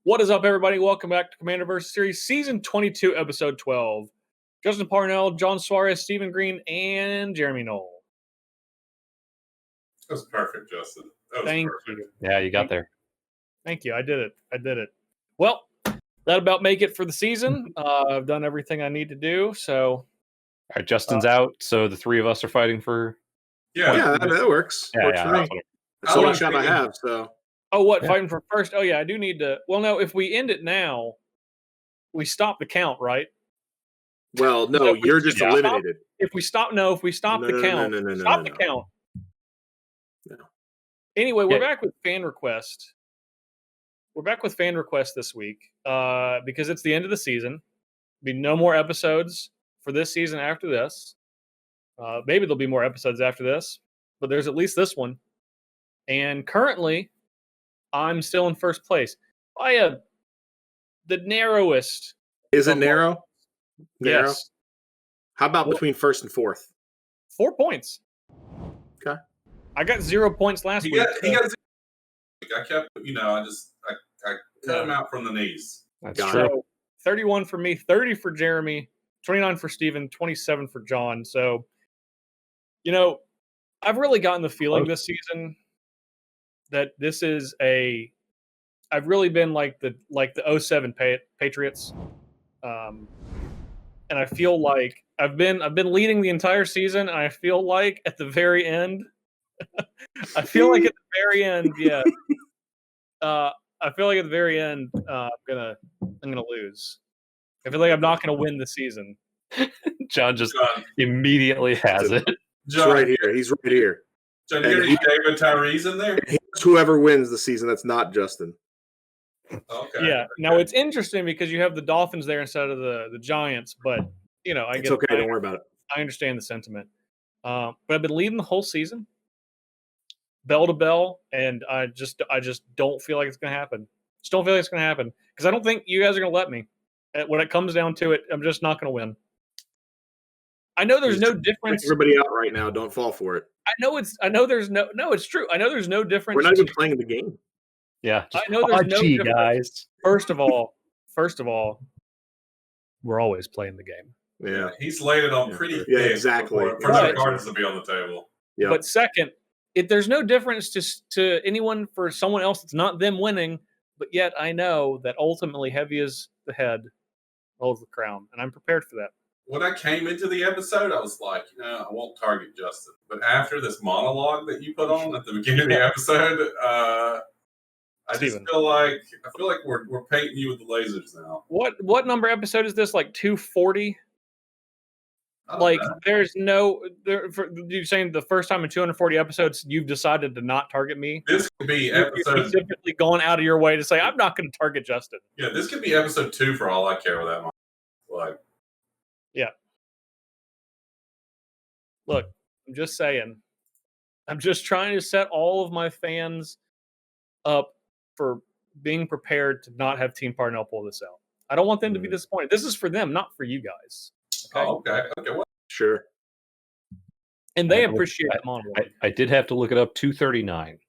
What is up, everybody? Welcome back to Commander vs. Series, Season 22, Episode 12. Justin Parnell, John Suarez, Stephen Green, and Jeremy Knoll. That was perfect, Justin. That was Thank perfect. you. Yeah, you got there. Thank you. I did it. Well, that about make it for the season. I've done everything I need to do, so... All right, Justin's out, so the three of us are fighting for... Yeah, that works. Works for me. That's the only shot I have, so... Oh, what? Yeah. Fighting for first? Oh, yeah, I do need to... Well, no, if we end it now, we stop the count, right? Well, no, you're just eliminated. If we stop the count. Stop the count. No. Anyway, we're back with fan request. We're back with fan request this week because it's the end of the season. There'll be no more episodes for this season after this. Maybe there'll be more episodes after this, but there's at least this one. And currently, I'm still in first place by the narrowest. Is it narrow? Narrow? Yes. How about between first and fourth? 4 points. Okay. I got 0 points last week. He got 0. I kept, I cut him out from the knees. That's true. So 31 for me, 30 for Jeremy, 29 for Steven, 27 for John. So, I've really gotten the feeling this season that this is I've really been like the 07 Patriots. And I feel like I've been leading the entire season, and I feel like at the very end, I feel like at the very end, I'm gonna lose. I feel like I'm not gonna win the season. John just immediately has it. John, right here. He's right here. John, you got David Tyrese in there? Whoever wins the season, that's not Justin. Okay. Yeah. Now it's interesting because you have the Dolphins there instead of the Giants, but It's okay. Don't worry about it. I understand the sentiment. But I've been leading the whole season, bell to bell, and I just don't feel like it's going to happen. Just don't feel like it's going to happen because I don't think you guys are going to let me. When it comes down to it, I'm just not going to win. I know there's no difference. Everybody out right now. Don't fall for it. It's true. I know there's no difference. We're not even playing the game. Yeah. I know there's no difference. Guys. First of all, we're always playing the game. Yeah. He's laid it on pretty thick. Yeah, exactly. For the cards to be on the table. Yeah. But second, there's no difference to anyone for someone else that's not them winning, but yet I know that ultimately heavy is the head holds the crown, and I'm prepared for that. When I came into the episode, I was like, I won't target Justin. But after this monologue that you put on at the beginning of the episode, I just feel like we're painting you with the lasers now. What number episode is this? Like 240? Like there's no. You're saying the first time in 240 episodes you've decided to not target me? This could be episode. You're specifically going out of your way to say I'm not going to target Justin. Yeah, this could be episode 2 for all I care with that much. Like. Yeah. Look, I'm just saying. I'm just trying to set all of my fans up for being prepared to not have Team Parnell pull this out. I don't want them to be disappointed. This is for them, not for you guys. Okay. Oh, okay. Well, sure. And they appreciate that monologue. I did have to look it up. 239.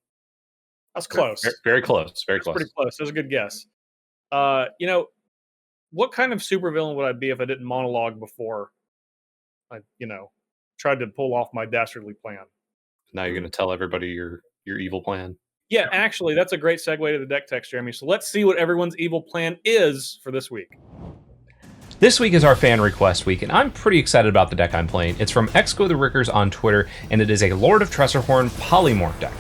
That's close. Very close. Very close. Pretty close. That was a good guess. What kind of supervillain would I be if I didn't monologue before I, tried to pull off my dastardly plan? Now you're going to tell everybody your evil plan. Yeah, actually, that's a great segue to the deck text, Jeremy. So let's see what everyone's evil plan is for this week. This week is our fan request week, and I'm pretty excited about the deck I'm playing. It's from Exco the Rickers on Twitter, and it is a Lord of Tresserhorn polymorph deck.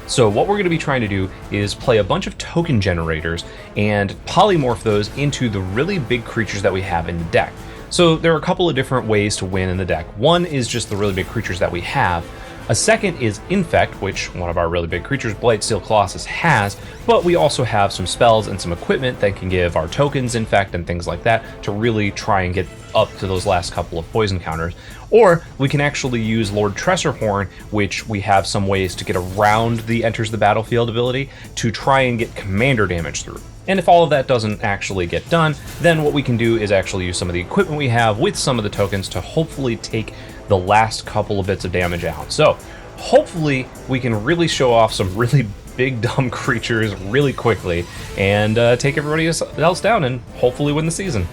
So what we're going to be trying to do is play a bunch of token generators and polymorph those into the really big creatures that we have in the deck. So there are a couple of different ways to win in the deck. One is just the really big creatures that we have. A second is Infect, which one of our really big creatures, Blightsteel Colossus, has, but we also have some spells and some equipment that can give our tokens Infect and things like that to really try and get up to those last couple of poison counters. Or we can actually use Lord Tresserhorn, which we have some ways to get around the enters the battlefield ability to try and get commander damage through. And if all of that doesn't actually get done, then what we can do is actually use some of the equipment we have with some of the tokens to hopefully take the last couple of bits of damage out. So hopefully we can really show off some really big dumb creatures really quickly and take everybody else down and hopefully win the season.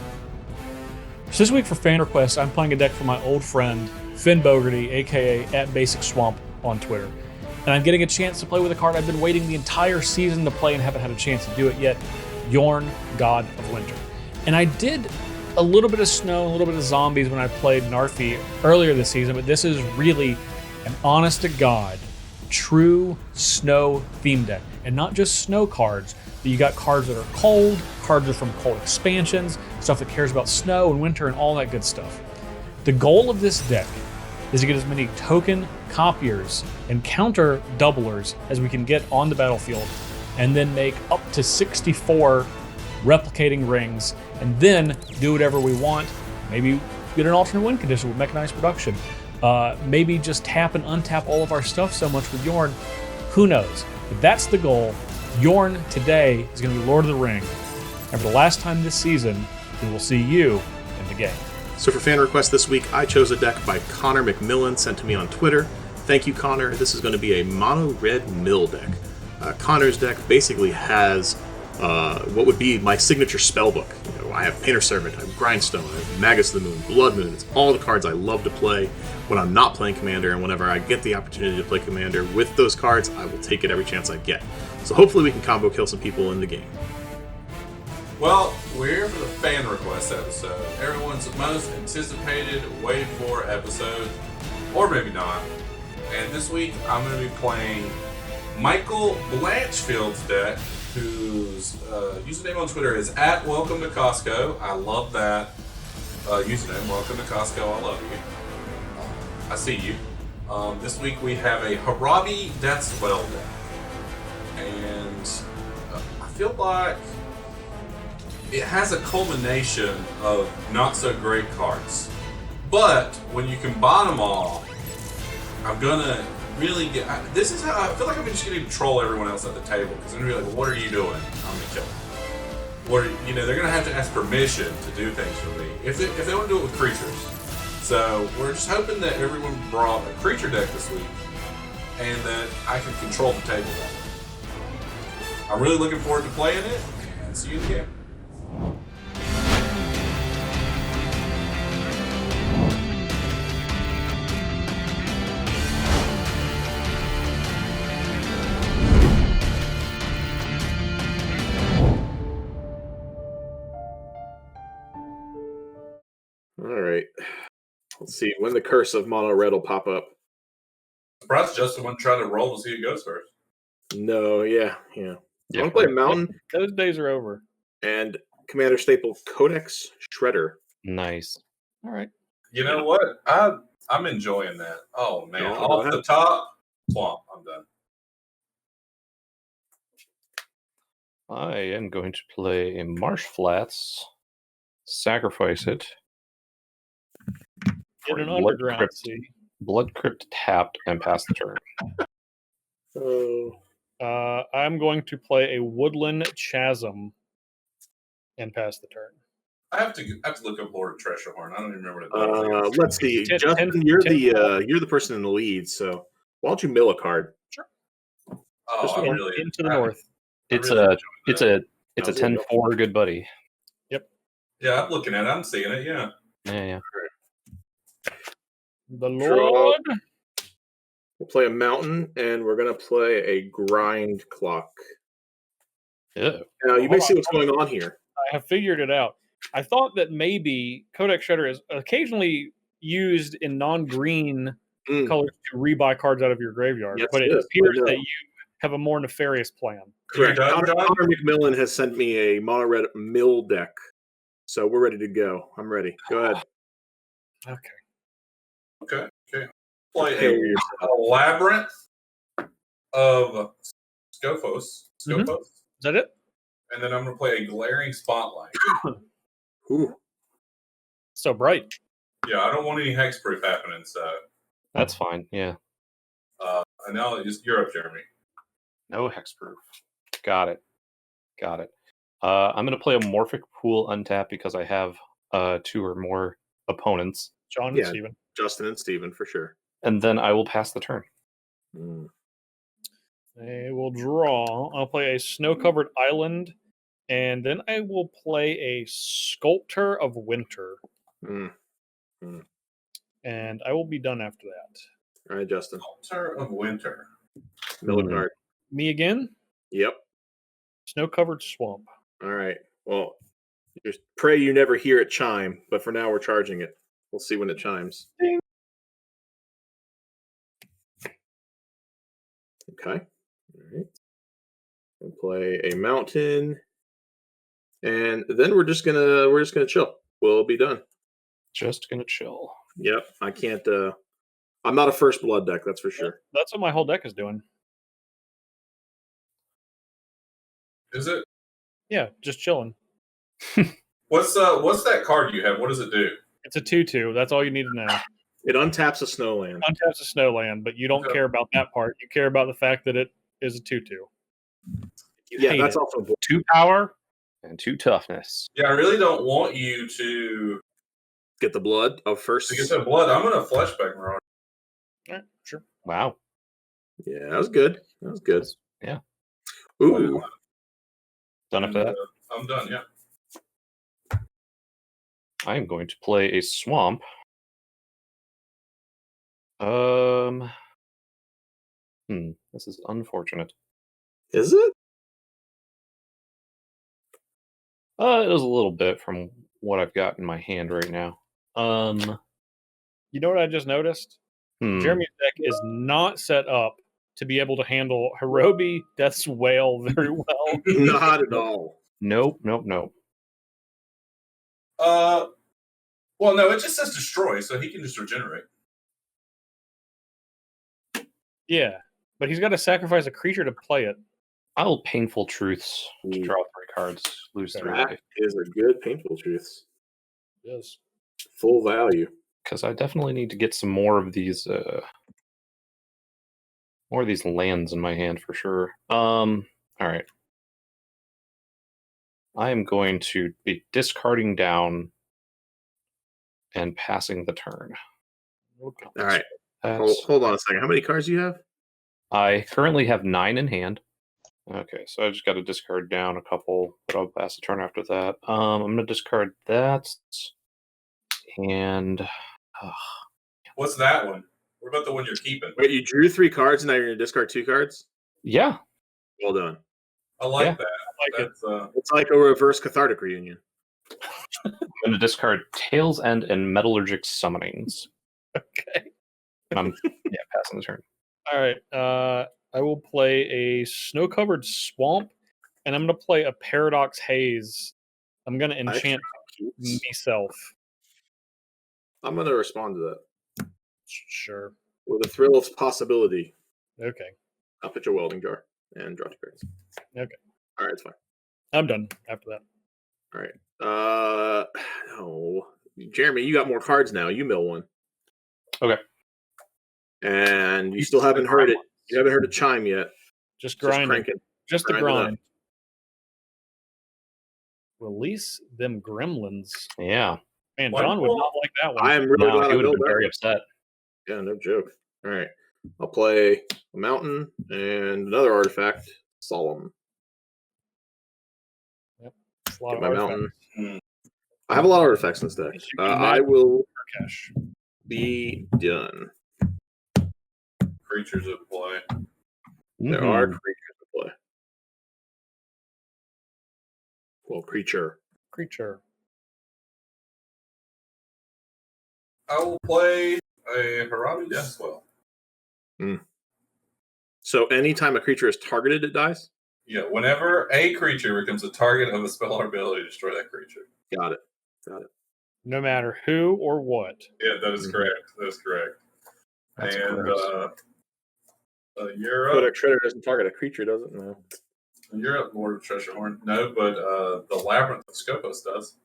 So this week for fan requests, I'm playing a deck for my old friend Finn Bogarty, aka @BasicSwamp on Twitter. And I'm getting a chance to play with a card I've been waiting the entire season to play and haven't had a chance to do it yet, Jorn, God of Winter. And I did a little bit of snow, a little bit of zombies when I played Narfi earlier this season, but this is really an honest-to-God, true snow theme deck. And not just snow cards, but you got cards that are cold, cards that are from cold expansions, stuff that cares about snow and winter and all that good stuff. The goal of this deck is to get as many token copiers and counter doublers as we can get on the battlefield, and then make up to 64 replicating rings, and then do whatever we want. Maybe get an alternate win condition with mechanized production. Maybe just tap and untap all of our stuff so much with Jorn. Who knows? But that's the goal. Jorn today is going to be Lord of the Ring. And for the last time this season, we will see you in the game. So for fan request this week, I chose a deck by Connor McMillan, sent to me on Twitter. Thank you, Connor. This is going to be a mono red mill deck. Connor's deck basically has what would be my signature spell book. You know, I have Painter Servant, I have Grindstone, I have Magus of the Moon, Blood Moon. It's all the cards I love to play when I'm not playing Commander, and whenever I get the opportunity to play Commander with those cards, I will take it every chance I get. So hopefully we can combo kill some people in the game. Well, we're here for the fan request episode. Everyone's most anticipated, waited for episode, or maybe not. And this week I'm going to be playing Michael Blanchfield's deck, whose username on Twitter is @WelcomeToCostco. I love that username. Welcome to Costco. I love you. I see you. This week we have a Horobi Death's Well deck, and I feel like it has a culmination of not so great cards. But when you combine them all, I'm gonna really get. This is how I feel like I'm just gonna troll everyone else at the table, because I'm gonna be like, well, "What are you doing?" I'm gonna kill them. What are you know? They're gonna have to ask permission to do things for me if they want to do it with creatures. So we're just hoping that everyone brought a creature deck this week, and that I can control the table better. I'm really looking forward to playing it, and see you in the game. All right. Let's see when the curse of mono red will pop up. Surprised Justin wouldn't try to roll to see who goes first. No, yeah. I want to play a mountain. Those days are over. And Commander staple Codex Shredder. Nice. All right. You know what? I'm enjoying that. Oh man, Oh, off the top, swamp. I'm done. I am going to play a Marsh Flats, sacrifice it. Get an Blood underground. Crypt. See. Blood Crypt tapped and pass the turn. I'm going to play a Woodland Chasm and pass the turn. I have to look up Lord of Tresserhorn. I don't even remember what it does. Let's see, Justin, you're the person in the lead. So why don't you mill a card? Sure. Oh, I really into the north. It's really a 10-4 good buddy. Yep. Yeah, I'm looking at it. I'm seeing it. Yeah. Yeah. The Lord. We'll play a mountain, and we're gonna play a grind clock. Yeah. Now you may see what's going on here. I have figured it out. I thought that maybe Codex Shredder is occasionally used in non-green colors to rebuy cards out of your graveyard, Yes, but it appears that you have a more nefarious plan. Correct. Done, John? Connor McMillan has sent me a mono red mill deck, so we're ready to go. I'm ready. Go ahead. Okay. Play a labyrinth of Scophos. Is that it? And then I'm going to play a glaring spotlight. Ooh. So bright. Yeah, I don't want any hexproof happening, so. That's fine. Yeah. And now you're up, Jeremy. No hexproof. Got it. I'm going to play a Morphic Pool untap because I have 2 or more opponents. John and Steven. Justin and Steven, for sure. And then I will pass the turn. I will draw. I'll play a snow-covered island, and then I will play a Sculptor of Winter. And I will be done after that. All right, Justin. Sculptor of Winter. Mill card. Me again? Yep. Snow-covered swamp. All right. Well, just pray you never hear it chime, but for now we're charging it. We'll see when it chimes. Ding. Okay. All right. We'll play a mountain, and then we're just gonna chill. We'll be done. Just gonna chill. Yep. I can't. I'm not a first blood deck. That's for sure. That's what my whole deck is doing. Is it? Yeah, just chilling. What's that card you have? What does it do? It's a 2/2. That's all you need to know. It untaps a snowland. Untaps a snowland, but you don't care about that part. You care about the fact that it is a 2/2. Yeah, that's also 2 power and 2 toughness. Yeah, I really don't want you to get the blood of first. To get the blood, I'm gonna flashback Marauder. All right, sure. Wow. Yeah, that was good. That was good. Yeah. Ooh. Done after that? I'm done, yeah. I am going to play a swamp. This is unfortunate. Is it? It is a little bit from what I've got in my hand right now. You know what I just noticed? Jeremy's deck is not set up to be able to handle Horobi, Death's Wail very well. Not at all. Nope. Well, no, it just says destroy, so he can just regenerate. Yeah, but he's got to sacrifice a creature to play it. I'll Painful Truths to draw 3 cards, lose 3 life. That is a good Painful Truths. Yes. Full value. Because I definitely need to get some more of these lands in my hand for sure. All right. I am going to be discarding down and passing the turn. Okay. All right. Hold on a second. How many cards do you have? I currently have 9 in hand. Okay, so I just got to discard down a couple, but I'll pass the turn after that. I'm going to discard that. And... What's that one? What about the one you're keeping? Wait, you drew 3 cards and now you're going to discard 2 cards? Yeah. Well done. I like that. I like it. It's like a reverse cathartic reunion. I'm going to discard Tail's End and Metallurgic Summonings. Okay. I'm passing the turn. All right. I will play a snow-covered swamp, and I'm going to play a Paradox Haze. I'm going to enchant myself. I'm going to respond to that. Sure. With a thrill of possibility. Okay. I'll put your welding jar and draw 2 cards. Okay. All right, it's fine. I'm done after that. All right. No. Jeremy, you got more cards now. You mill one. Okay. And you still haven't heard it. You haven't heard a chime yet. Just grinding. Just the grind. Up. Release them gremlins. Yeah. Man, John would not like that one. I am really glad he would have I been very upset. Yeah, no joke. All right. I'll play a mountain and another artifact, Solemn. Yep. A lot Get of my artifacts. mountain. I have a lot of artifacts in this deck. I will be done. Creatures at play. There are creatures at play. Well, creature. I will play a Horobi Deathswell. So anytime a creature is targeted, it dies? Yeah, whenever a creature becomes a target of a spell or ability, destroy that creature. Got it. No matter who or what. Yeah, that is correct. That is correct. That's and you're But up. a Treader doesn't target a creature, does it? No. You're up, Lord of Tresserhorn. No, but the Labyrinth of Skopos does.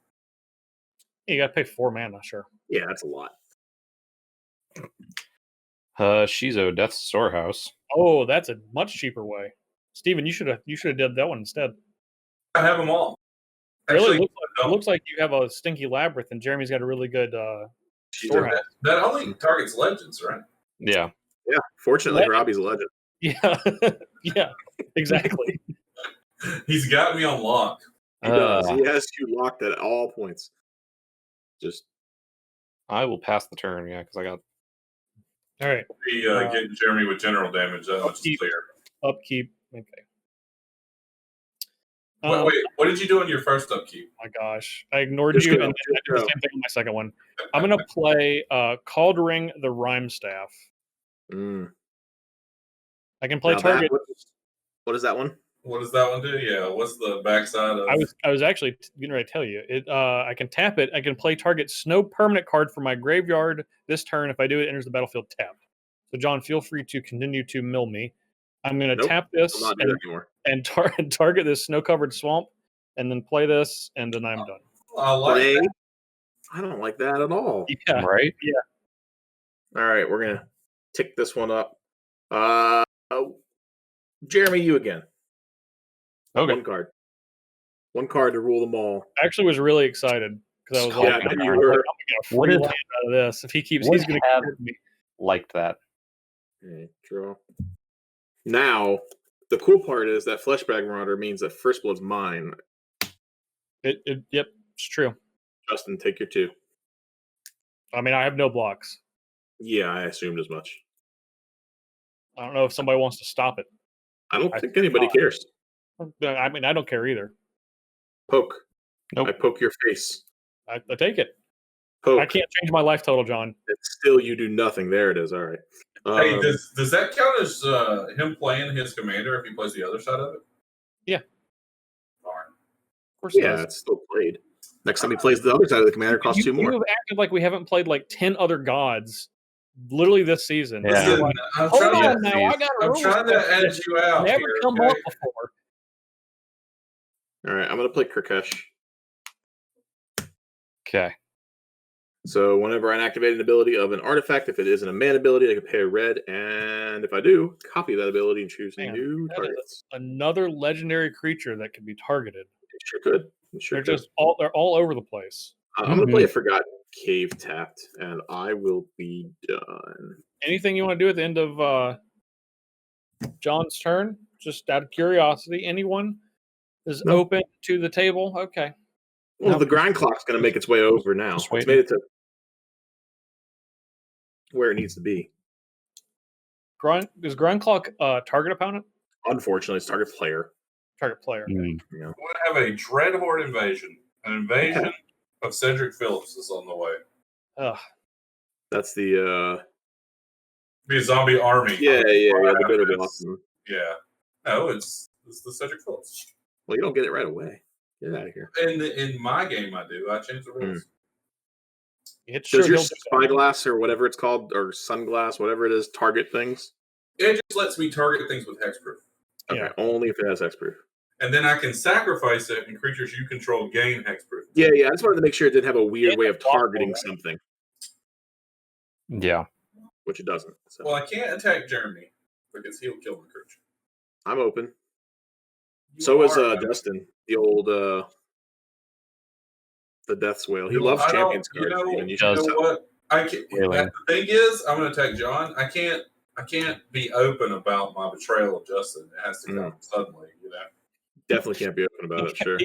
You got to pay 4 mana, sure. Yeah, that's a lot. Shizo, Death's Storehouse. Oh, that's a much cheaper way. Steven, you should have did that one instead. I have them all. Really? Actually, it looks like you have a stinky Labyrinth, and Jeremy's got a really good storehouse. That only targets legends, right? Yeah. Yeah, fortunately, Robbie's a legend. Yeah. Yeah, exactly. He's got me on lock. He does. He has you locked at all points. Just. I will pass the turn, because I got. All right. He getting Jeremy with general damage. That much is clear. Upkeep. Okay. Wait, what did you do on your first upkeep? Oh my gosh, I ignored you, and I did the same thing on my second one. I'm gonna play Caldering the Rhyme Staff. I can play target. What is that one? What does that one do? Yeah, what's the backside of? I was actually getting ready to tell you. I can tap it. I can play target snow permanent card from my graveyard this turn. If I do, it enters the battlefield tapped. So, John, feel free to continue to mill me. I'm going to tap this and target this snow-covered swamp, and then play this, and then I'm done. I like that. I don't like that at all. Yeah. Right? Yeah. All right, we're going to tick this one up. Jeremy, you again. Okay. One card to rule them all. I actually was really excited because I was like, I'm going to get a free land out of this. If he keeps, he's going to have me. Liked that. Okay, draw. Now, the cool part is that Fleshbag Marauder means that First Blood's mine. Yep, it's true. Justin, take your 2. I mean, I have no blocks. Yeah, I assumed as much. I don't know if somebody wants to stop it. I don't think anybody cares. I mean, I don't care either. Poke. Nope. I poke your face. I take it. Poke. I can't change my life total, John. It's still you do nothing. There it is. All right. Hey, does that count as him playing his commander if he plays the other side of it? Yeah. Darn. Of course it's still played. Next time he plays the other side of the commander, costs 2 more. You have acted like we haven't played like 10 other gods literally this season. Yeah. Listen, like, I'm trying to edge you out. Never come up before. All right, I'm going to play Kurkesh. Okay. So whenever I activate an ability of an artifact, if it isn't a man ability, I can pay a red, and if I do, copy that ability and choose a new target. Another legendary creature that can be targeted. It sure could. They're all over the place. I'm going to play a Forgotten Cave tapped, and I will be done. Anything you want to do at the end of John's turn? Just out of curiosity, anyone is open to the table? Okay. Well, the grind clock's going to make its way over now. It's made it to where it needs to be. Does grind clock target opponent? Unfortunately, it's target player. Target player. Yeah. We're going to have a Dreadhorde invasion. An invasion of Cedric Phillips is on the way. Ugh. That's the be a zombie army. Yeah, the bitter blossom. Yeah. No, it's the Cedric Phillips. Well, you don't get it right away. Get out of here. In my game, I do. I change the rules. Does your spyglass or whatever it's called, or sunglass, whatever it is, target things? It just lets me target things with hexproof. Okay, only if it has hexproof. And then I can sacrifice it, and creatures you control gain hexproof. Yeah. I just wanted to make sure it didn't have a weird way of targeting something. Yeah. Which it doesn't. So. Well, I can't attack Jeremy because he'll kill my creature. I'm open. So is Dustin, the old the Death's Wail. He loves champions cards. You know what? The thing is, I'm going to attack John. I can't be open about my betrayal of Justin. It has to come suddenly, Definitely can't be open about it. Sure.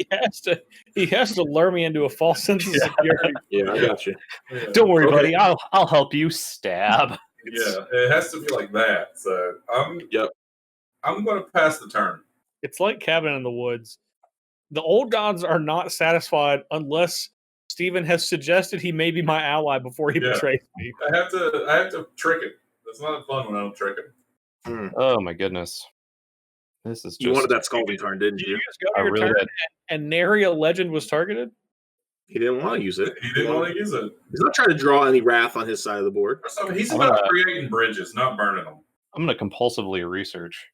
He has to lure me into a false sense of security. Yeah, I got you. Yeah. Don't worry, buddy. I'll help you. Stab. Yeah, it has to be like that. So I'm going to pass the turn. It's like Cabin in the Woods. The old gods are not satisfied unless Steven has suggested he may be my ally before he betrays me. I have to trick it. It's not fun when I don't trick it. Oh my goodness. This is just... You wanted that Scalding Tarn, didn't you? I really did. And nary a legend was targeted? He didn't want to use it. He didn't want to use it. He's not trying to draw any wrath on his side of the board. So he's about creating bridges, not burning them. I'm going to compulsively research.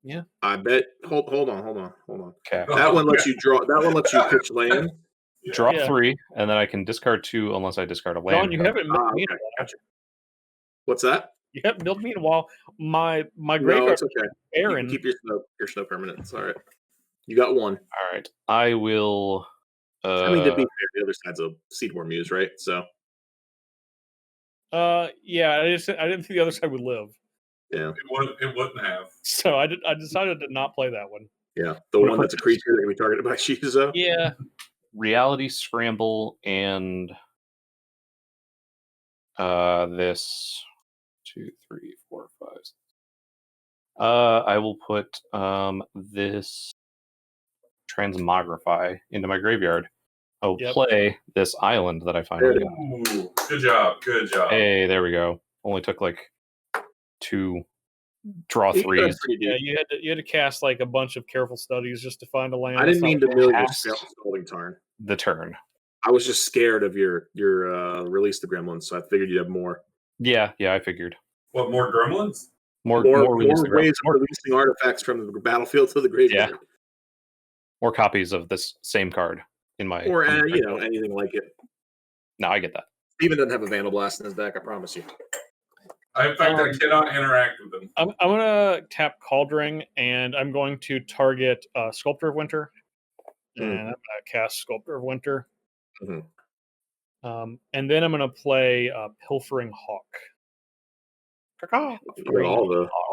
Yeah. I bet. Hold on. Okay. That one lets you draw. That one lets you pitch land. Draw 3, and then I can discard 2 unless I discard a land. John, you haven't milled me in a while. Gotcha. What's that? You haven't milled me in a while. My graveyard. No, it's okay. Aaron. You can keep your snow permanent. It's all right. You got one. All right. I will. I mean, to be fair, the other side's a Seedworm Muse, right? So. Yeah. I didn't think the other side would live. Yeah. It wouldn't have. So I decided to not play that one. Yeah, the one that's a creature that can be targeted by Shizuo. Yeah. Reality Scramble and this 2, 3, 4, 5. I will put this Transmogrify into my graveyard. I'll play this island that I finally got. Ooh, good job. Good job. Hey, there we go. Only took like 2 draw 3s. Yeah, you had to cast like a bunch of careful studies just to find a land. I didn't mean to mill your scalding turn. The turn. I was just scared of your release the gremlins, so I figured you'd have more. Yeah, I figured. What, more gremlins? More ways of releasing artifacts from the battlefield to the graveyard. Yeah. More copies of this same card in my... Or, anything like it. No, I get that. Steven doesn't have a Vandal Blast in his deck, I promise you. In fact, I cannot interact with them. I'm going to tap Cauldron, and I'm going to target Sculptor of Winter. And I'm going to cast Sculptor of Winter. Mm-hmm. And then I'm going to play Pilfering Hawk. All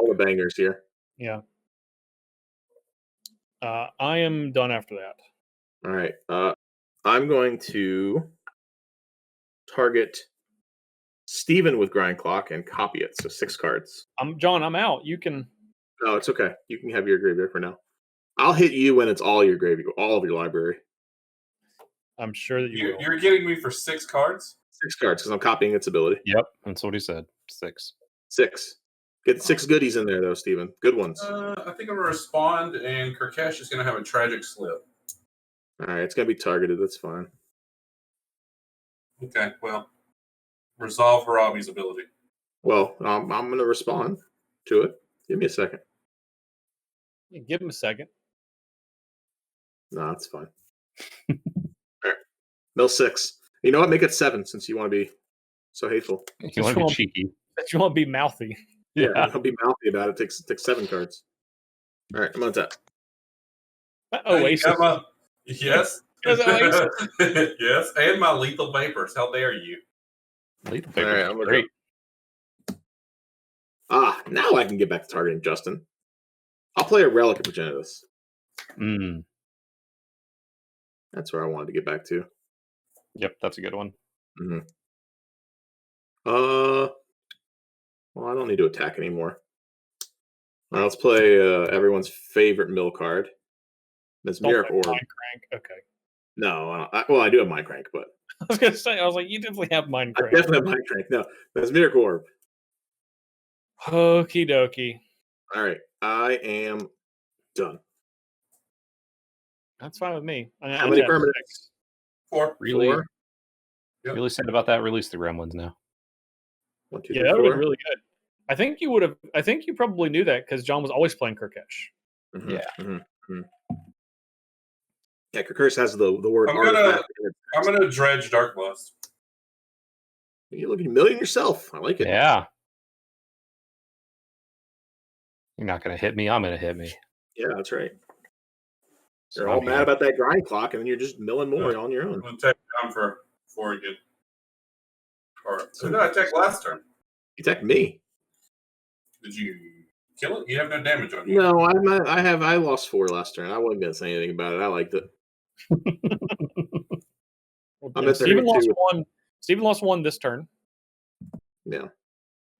the bangers here. Yeah. I am done after that. All right. I'm going to target Steven with Grind Clock and copy it. So 6 cards. John, I'm out. You can. No, it's okay. You can have your graveyard for now. I'll hit you when it's all your graveyard, all of your library. I'm sure that you will. You're getting me for 6 cards? 6 cards, because I'm copying its ability. Yep, that's what he said. 6. 6. Get 6 goodies in there, though, Steven. Good ones. I think I'm going to respond, and Kurkesh is going to have a tragic slip. All right, it's going to be targeted. That's fine. Okay, well, resolve Horobi's ability. Well, I'm going to respond to it. Give me a second. Give him a second. No, that's fine. All right. Mill 6. You know what? Make it 7 since you want to be so hateful. You want to be cheeky. You want to be mouthy. Yeah, I'll be mouthy about it. Takes 7 cards. All right, I'm on top. Oasis. Yes. Yes, and my lethal vapors. How dare you? Lethal vapors. All right, great. Now I can get back to targeting Justin. I'll play a Relic of Progenitus. That's where I wanted to get back to. Yep, that's a good one. Mm-hmm. Well, I don't need to attack anymore. Well, let's play everyone's favorite mill card. Mesmeric Orb. Mind Crank. Okay. No, I do have Mind Crank, but I was gonna say, you definitely have Mind Crank. I definitely have Mind Crank. No, Mesmeric Orb. Okie dokie. All right, I am done. That's fine with me. How many permanents? 4. Really? 4? Yep. Really sad about that. Release the gremlins now. 1, 2, 3, that would 4. have been really good. I think you would have. I think you probably knew that because John was always playing Kurkesh. Mm-hmm. Yeah. Mm-hmm. Yeah, Kurkesh has the word. I'm gonna dredge Dark Blast. You're looking a million yourself. I like it. Yeah. You're not gonna hit me. I'm gonna hit me. Yeah, that's right. You're all mad about that grind clock, and then you're just milling more on your own. I'm gonna take down for 4 again. Or who did I attack last turn? You attacked me. Did you kill it? You have no damage on you. No, I lost 4 last turn. I wasn't gonna say anything about it. I liked it. I'm at 32. Steven lost 1 this turn. Yeah.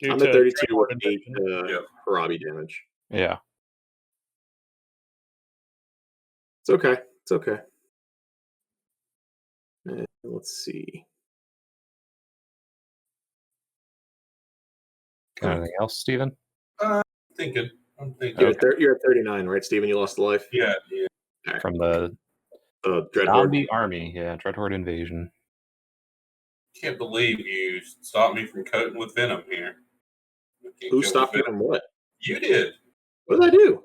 I'm at 32 with 8 Horobi damage. Yeah. It's okay. It's okay. Let's see. Anything else, Steven? I'm thinking. You're at 39, right, Steven? You lost a life? Yeah. Right. From the zombie army. Yeah, Dreadhorde invasion. Can't believe you stopped me from coating with venom here. Who stopped you from what? You did. What did I do?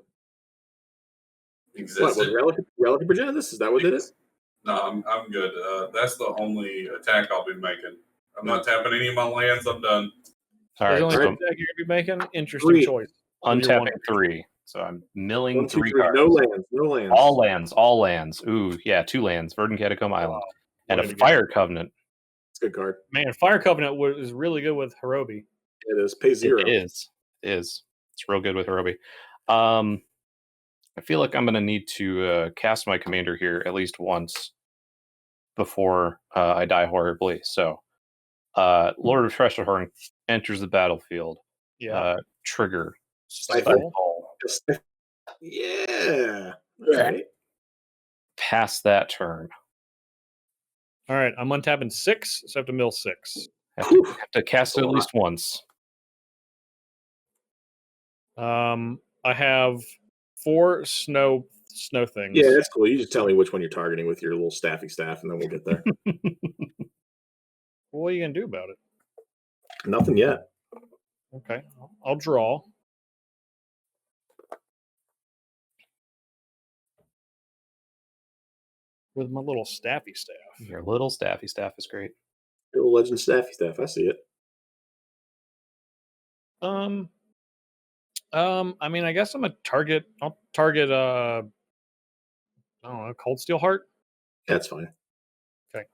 Existed. What, was Relic of Progenitus? Is that what did it? No, I'm good. That's the only attack I'll be making. I'm not tapping any of my lands. I'm done. All right. The only attack you're going to be making? Interesting choice. Untapping 3. So I'm milling 1, 2, 3 3 cards. No lands. All lands. Ooh, yeah, 2 lands. Verdant Catacomb Island. And a Fire Covenant. It's a good card. Man, Fire Covenant is really good with Horobi. It is. Pay 0. It is. It's real good with Horobi. I feel like I'm going to need to cast my commander here at least once before I die horribly. So, Lord of Tresserhorn enters the battlefield. Yeah. Trigger. Stifle. Yeah. Right. Pass that turn. All right, I'm untapping 6, so I have to mill 6. Have to cast it at least once. I have 4 snow things. Yeah, that's cool. You just tell me which one you're targeting with your little staffy staff, and then we'll get there. What are you gonna do about it? Nothing yet. Okay, I'll draw. With my little staffy staff. Your little staffy staff is great. Little legend staffy staff. I see it. I mean, I guess I'm a target. I'll target. I don't know, Cold Steel Heart. That's fine. Okay.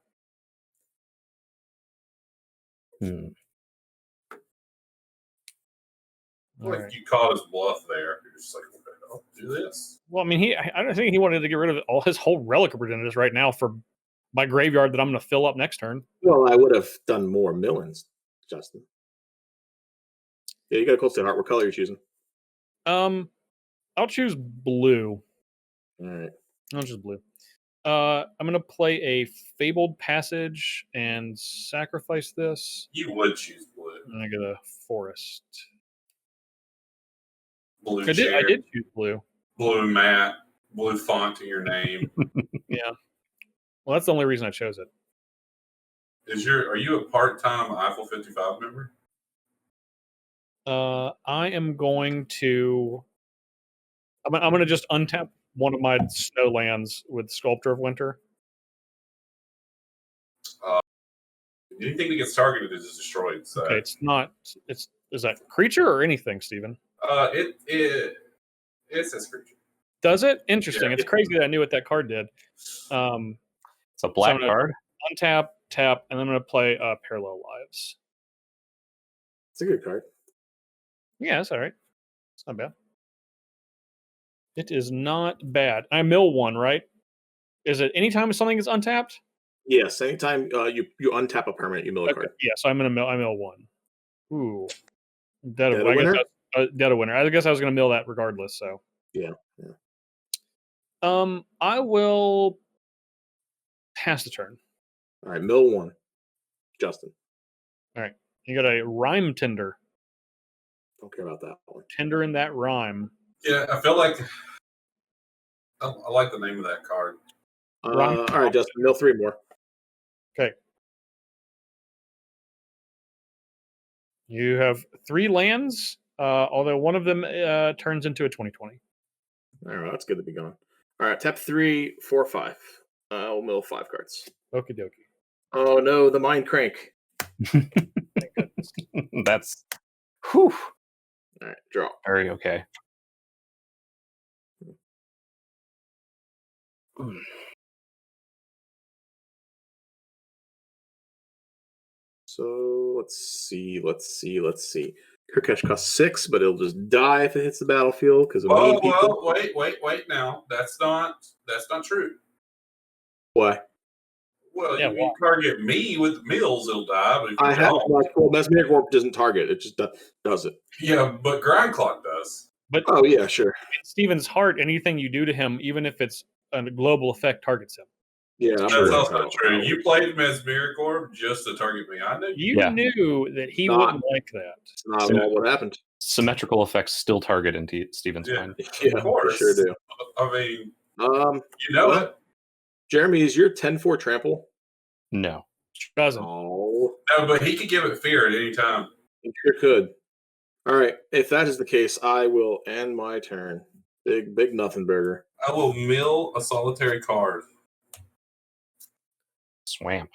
Like you caught his bluff there. You're just like, okay, I'll do this. Well, I mean, I don't think he wanted to get rid of all his whole relic representatives right now for my graveyard that I'm going to fill up next turn. Well, I would have done more Millins, Justin. Yeah, you got a Cold Steel Heart. What color are you choosing? I'll choose blue. All right. I'll choose blue. I'm going to play a Fabled Passage and sacrifice this. You would choose blue. And I get a Forest. Blue I did choose blue. Blue mat, blue font to your name. Yeah. Well, that's the only reason I chose it. Are you a part-time Eiffel 55 member? I am going to. I'm going to just untap one of my snow lands with Sculptor of Winter. Anything that gets targeted is destroyed. So. Okay, it's not. Is that creature or anything, Steven? It says creature. Does it? Interesting. Yeah. It's crazy that I knew what that card did. It's a black card. Untap, tap, and I'm going to play Parallel Lives. It's a good card. Yeah, that's all right. It's not bad. It is not bad. I mill 1, right? Is it anytime something is untapped? Yes, anytime you untap a permanent, you mill a card. Yeah, so I mill 1. Ooh. Dead of Winter? Dead of Winter. I guess I was going to mill that regardless, so. Yeah. I will pass the turn. All right, mill 1. Justin. All right. You got a Rhyme Tender. Don't care about that one. Tender in that rhyme. Yeah, I feel like I like the name of that card. All right, Justin, mill 3 more. Okay. You have 3 lands, although one of them turns into a 20/20. All right, that's good to be gone. All right, tap 3, 4, 5. I'll mill 5 cards. Okie dokie. Oh no, the Mind Crank. Thank goodness. That's whew. All right, draw. Very okay. So let's see. Kurkesh costs 6, but it'll just die if it hits the battlefield because of mean people. Wait. Now that's not true. Why? Well, if you target me with mills, it'll die. But if you I have Mesmeric Warp doesn't target; it just does it. Yeah, but Grind Clock does. But oh yeah, sure. In Steven's heart, anything you do to him, even if it's a global effect, targets him. Yeah, that's also true. You played Mesmeric Orb just to target me. I knew you knew that he wouldn't like that. It's not all what happened. Symmetrical effects still target into Steven's mind. Yeah, of course. Sure do. I mean, you know it. Jeremy, is your 10-4 trample? No. Doesn't. Oh. No, but he could give it fear at any time. He sure could. All right. If that is the case, I will end my turn. Big nothing burger. I will mill a solitary card. Swamp.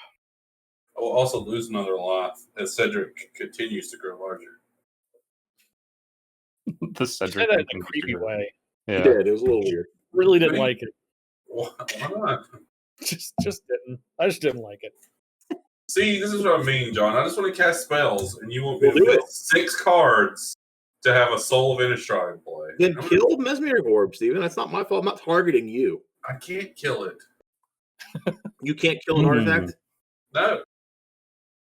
I will also lose another life as Cedric continues to grow larger. The Cedric in a creepy way. Yeah. He did. It was a little weird. Really didn't like it. Why not? Just didn't. I just didn't like it. See, this is what I mean, John. I just want to cast spells, and you want me to mill 6 cards to have a Soul of Innistrad in play. Then kill Mesmeric Orb, Steven. That's not my fault. I'm not targeting you. I can't kill it. You can't kill an artifact? No.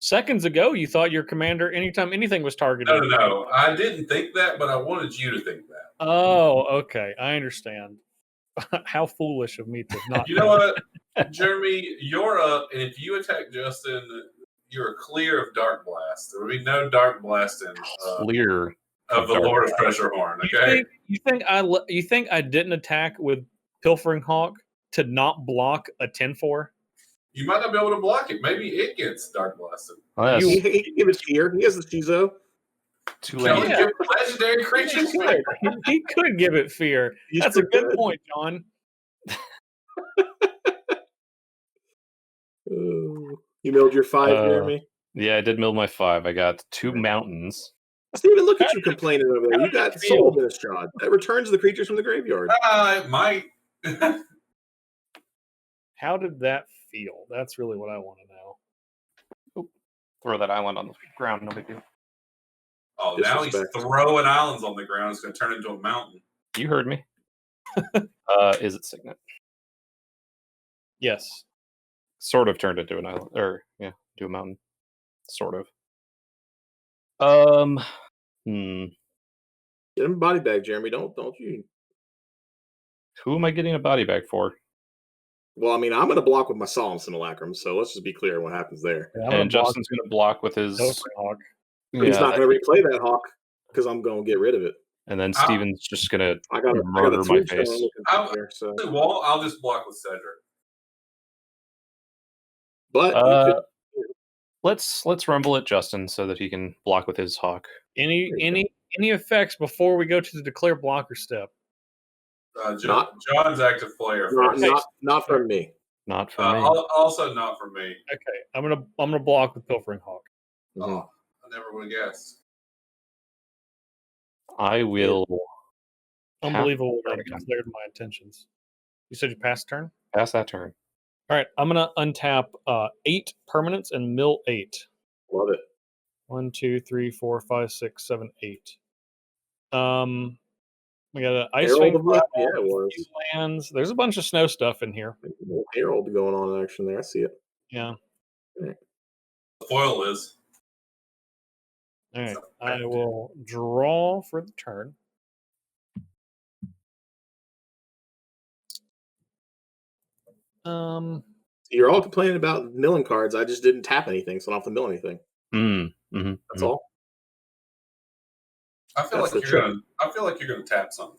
Seconds ago, you thought your commander, anytime anything was targeted. No. I didn't think that, but I wanted you to think that. Oh, okay. I understand. How foolish of me to not. You know what, Jeremy? You're up, and if you attack Justin, you're clear of Dark Blast. There will be no Dark Blast in Clear of the Lord of Tresserhorn. Okay. You think I didn't attack with Pilfering Hawk to not block a 10-4? You might not be able to block it. Maybe it gets Dark Blasted. Oh, He can give it fear. He has the Shizo. too Can late. we give legendary creatures? He could give it fear. That's a good point, John. You milled your 5, Jeremy? Yeah, I did mill my 5. I got 2 mountains. Steven, look at you complaining over there. You got Soul of Innistrad. That returns the creatures from the graveyard. It might. How did that feel? That's really what I want to know. Throw that island on the ground. No big deal. Oh, now he's throwing islands on the ground. It's going to turn into a mountain. You heard me. Is it Signet? Yes. Sort of turned into an island, or to a mountain. Sort of. Get him a body bag, Jeremy. Don't you? Who am I getting a body bag for? Well, I mean, I'm going to block with my Solemn Simulacrum, so let's just be clear what happens there. Yeah, and Justin's going to block with his Hawk. He's not going to replay that Hawk because I'm going to get rid of it. And then Steven's just going to murder my face. I'll just block with Cedric. But let's rumble at Justin so that he can block with his Hawk. Any effects before we go to the declare blocker step? John's active player. Not from me. Not from me. Also not from me. Okay, I'm gonna block with Pilfering Hawk. Oh, I never would have guessed. I will. Unbelievable! I declared my intentions. You said you passed turn. Pass that turn. All right, I'm gonna untap 8 permanents and mill 8. Love it. 1, 2, 3, 4, 5, 6, 7, 8. We got an Ice Fang lands. There's a bunch of snow stuff in here. Herald going on in action there. I see it. Yeah. The foil is. All right. I will draw for the turn. You're all complaining about milling cards. I just didn't tap anything, so I don't have to mill anything. That's all. I feel like you're gonna tap something.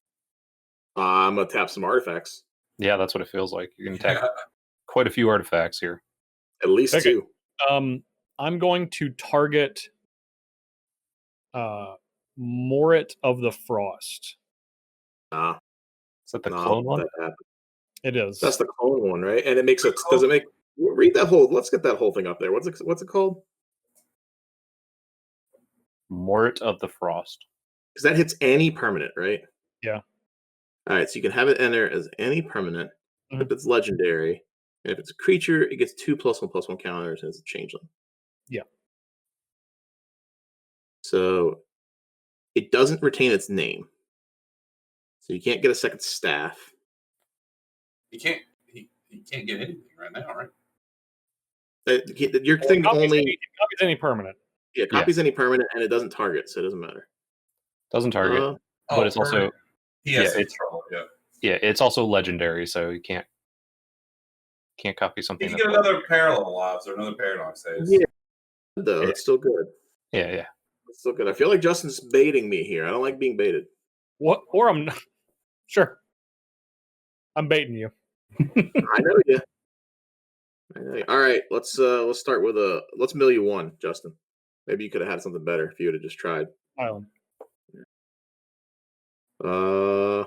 I'm gonna tap some artifacts. Yeah, that's what it feels like. You're gonna tap quite a few artifacts here. At least 2. I'm going to target Morit of the Frost. Is that the clone one? It is. That's the clone one, right? And it makes it. Does it make? Read that whole. Let's get that whole thing up there. What's it called? Morit of the Frost. Because that hits any permanent, right? Yeah. All right, so you can have it enter as any permanent if it's legendary. And if it's a creature, it gets 2+1/+1 counters and it's a changeling. Yeah. So it doesn't retain its name. So you can't get a second staff. He can't get anything right now, right? Your thing copies only copies any permanent. Yeah, copies any permanent, and it doesn't target, so it doesn't matter. Doesn't target, but it's also it's also legendary, so you can't copy something. You can get another Parallel Lives or another Paradox Haze. Yeah, though it's still good. Yeah, it's still good. I feel like Justin's baiting me here. I don't like being baited. What? Or I'm not. Sure. I'm baiting you. I know you. All right, let's start with let's mill you 1, Justin. Maybe you could have had something better if you would have just tried. Island. All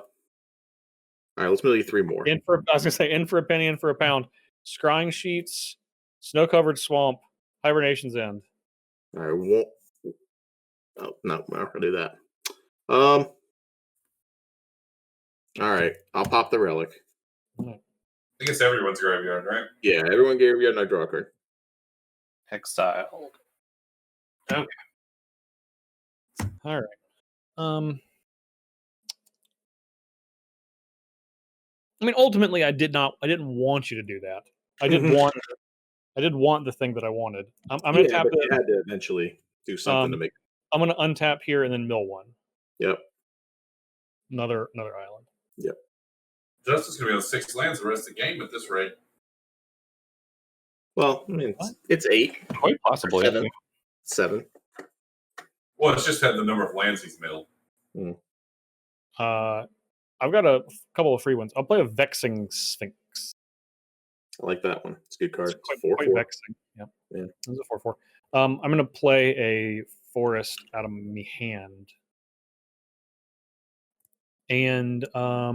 right, let's mill you 3 more. I was gonna say in for a penny, in for a pound. Scrying Sheets, Snow-Covered Swamp, Hibernation's End. All right, won't. Oh no, I'm not gonna do that. All right, I'll pop the relic. I guess everyone's graveyard, right? Yeah, everyone graveyard and I draw a card. Exile. Okay. All I mean, ultimately, I didn't want you to do that. I did want the thing that I wanted. I'm going to tap but you had to eventually do something to make. I'm going to untap here and then mill one. Yep. Another island. Yep. Justin's going to be on 6 lands the rest of the game at this rate. Well, I mean, it's 8. Quite possibly. 7. Well, it's just had the number of lands he's milled. I've got a couple of free ones. I'll play a Vexing Sphinx. I like that one. It's a good card. It's It's quite vexing. Yeah. It's a 4/4. I'm going to play a forest out of my hand. And how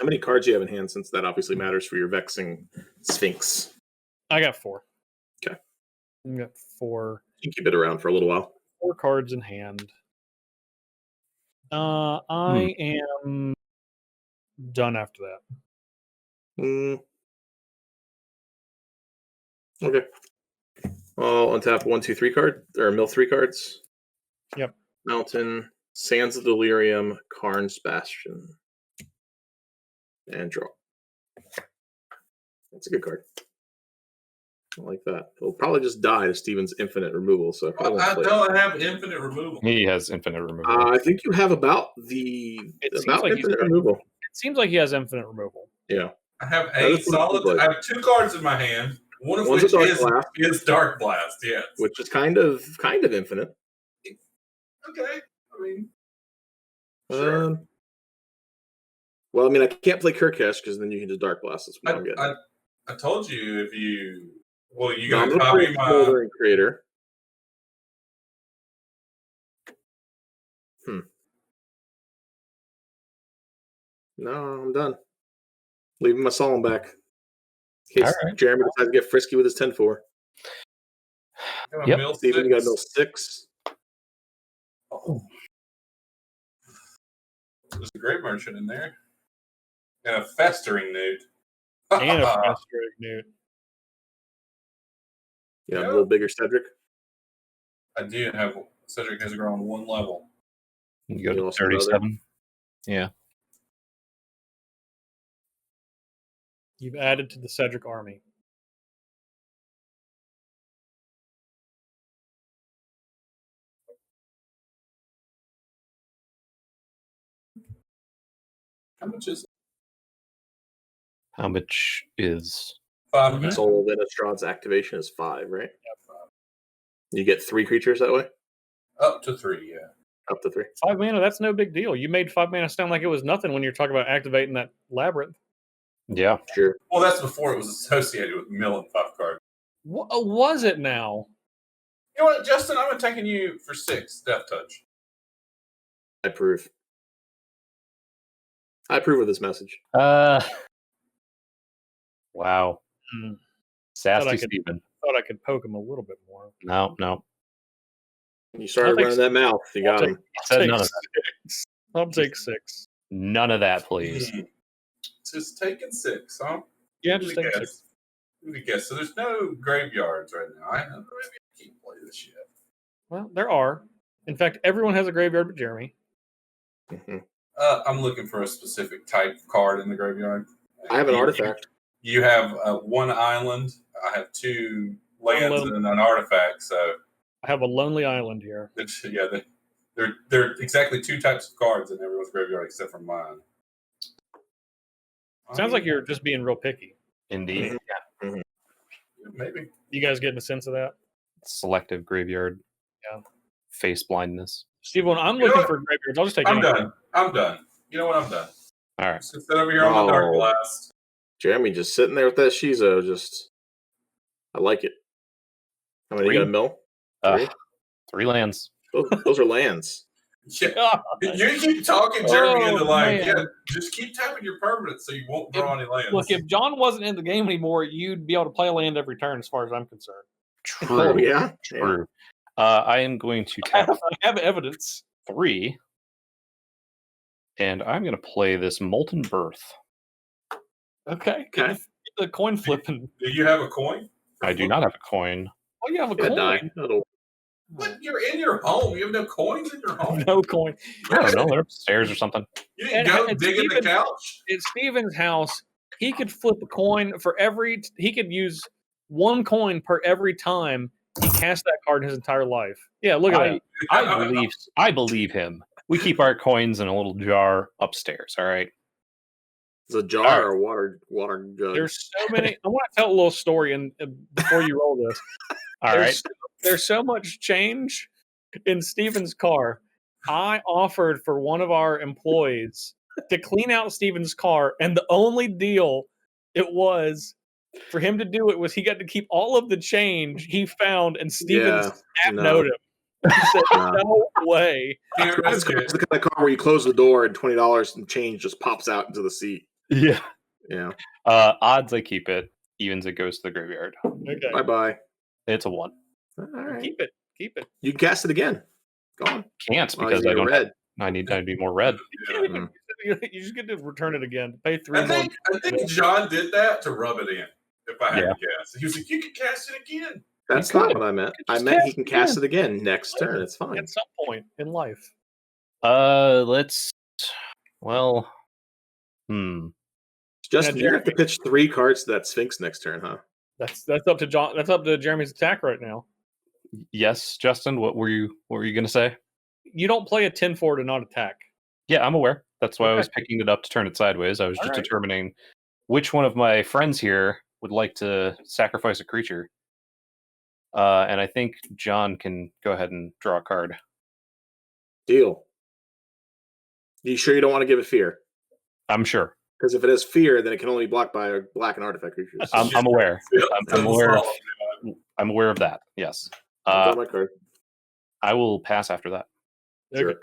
many cards do you have in hand? Since that obviously matters for your Vexing Sphinx. I got 4. Okay. I got 4. You can keep it around for a little while. 4 cards in hand. I am done after that. Okay. I'll untap 1, 2, 3 card or mill 3 cards. Yep. Mountain, Sands of Delirium, Karn's Bastion, and draw. That's a good card. I like that. It'll probably just die to Steven's infinite removal. So I don't have infinite removal. He has infinite removal. I think you have about infinite removal. It seems like he has infinite removal. Yeah. I have 8 solid. I have 2 cards in my hand. One of which is Dark Blast. Yes, which is kind of infinite. Okay. I mean, sure. Well, I mean, I can't play Kurkesh because then you can just Dark Blast. That's what I'm getting. I told you if you. Well, you got to copy my Smoldering Creator. No, I'm done. Leaving my Solemn back. In case Jeremy decides to get frisky with his 10-4. Yep. Steven, you got mill 6. Oh. There's a Great Merchant in there. And a Festering Newt. And a Festering Newt. Yeah, a little bigger Cedric. I do have Cedric has grown 1 level. You go to 37. Yeah. You've added to the Cedric army. How much is it? How much is 5? Soul of Innistrād's activation is 5, right? Yeah, 5. You get 3 creatures that way? Up to 3, yeah. Up to 3. 5 mana, that's no big deal. You made 5 mana sound like it was nothing when you're talking about activating that Labyrinth. Yeah. Sure. Well, that's before it was associated with milling 5 cards. Was it now? You know what, Justin? I'm attacking you for 6 Death Touch. I approve. I approve of this message. Wow. Sassy Steven. Thought I could poke him a little bit more. No. You started running that mouth. You got him. I'll take 6. None of that, please. Just taking 6, huh? Yeah, just taking 6. Let me guess. So there's no graveyards right now. Maybe I can't play this yet. Well, there are. In fact, everyone has a graveyard but Jeremy. I'm looking for a specific type of card in the graveyard. I have an artifact. You have 1 island. I have 2 lands and an artifact. So I have a lonely island here. Yeah, they're exactly 2 types of cards in everyone's graveyard except for mine. Sounds like you're just being real picky. Indeed. Yeah. Maybe. You guys getting a sense of that? Selective graveyard. Yeah. Face blindness. Steve, when I'm looking for graveyards, I'll just take done. I'm done. You know what? I'm done. All right. Sit over here on the Dark Blast. Jeremy just sitting there with that Shizo. I like it. How many you got a mill? 3? 3 lands. Those are lands. Yeah. You keep talking Jeremy into just keep tapping your permanent so you won't draw any lands. Look, if John wasn't in the game anymore, you'd be able to play a land every turn as far as I'm concerned. True. Oh, yeah? True. I am going to tap I have evidence. 3. And I'm going to play this Molten Birth. Okay. Get the coin flipping. Do you have a coin? I do not have a coin. Oh, you have a coin. What? You're in your home. You have no coins in your home. No coin. I don't know. They're upstairs or something. You didn't go dig in the couch. At Steven's house, he could flip a coin for every. He could use one coin per every time he cast that card in his entire life. Yeah, look at that. I believe him. We keep our coins in a little jar upstairs. All right. It's a jar or a water jug. There's so many. I want to tell a little story before you roll this. There's so much change in Steven's car. I offered for one of our employees to clean out Steven's car, and the only deal it was for him to do it was he got to keep all of the change he found, and Steven snap-noted him. He said, no way. It's the kind of car where you close the door and $20 and change just pops out into the seat. Yeah. Yeah. Odds I keep it. Evens it goes to the graveyard. Okay. Bye-bye. It's a 1. All right. Keep it. You can cast it again. Go on. Can't because I don't red. I need to be more red. You just get to return it again. Pay 3 I think John did that to rub it in, if I had to guess. He was like, you can cast it again. That's not what I meant. I meant he can cast it again next turn. It's fine. At some point in life. Justin, you have to pitch 3 cards to that Sphinx next turn, huh? That's up to John. That's up to Jeremy's attack right now. Yes, Justin. What were you going to say? You don't play a 10-4 to not attack. Yeah, I'm aware. That's why I was picking it up to turn it sideways. I was just determining which one of my friends here would like to sacrifice a creature. And I think John can go ahead and draw a card. Deal. You sure you don't want to give it fear? I'm sure. Because if it has fear, then it can only be blocked by black and artifact creatures. I'm aware. I'm aware of that. Yes. Draw my card. I will pass after that. Sure.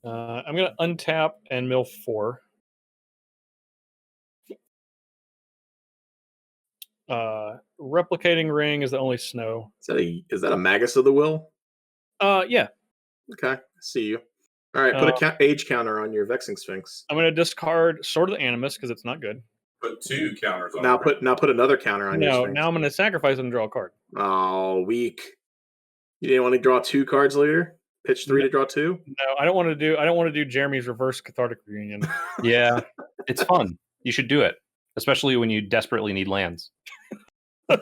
I'm going to untap and mill 4. Replicating Ring is the only snow. Is that a Magus of the Will? Yeah. Okay, I see you. All right, put a age counter on your Vexing Sphinx. I'm going to discard Sword of the Animus because it's not good. Put 2 counters on it. Now put another counter on your Sphinx. Now I'm going to sacrifice and draw a card. Oh, weak. You didn't want to draw 2 cards later? Pitch 3 to draw 2? No, I don't want to do Jeremy's reverse cathartic reunion. Yeah, it's fun. You should do it, especially when you desperately need lands. All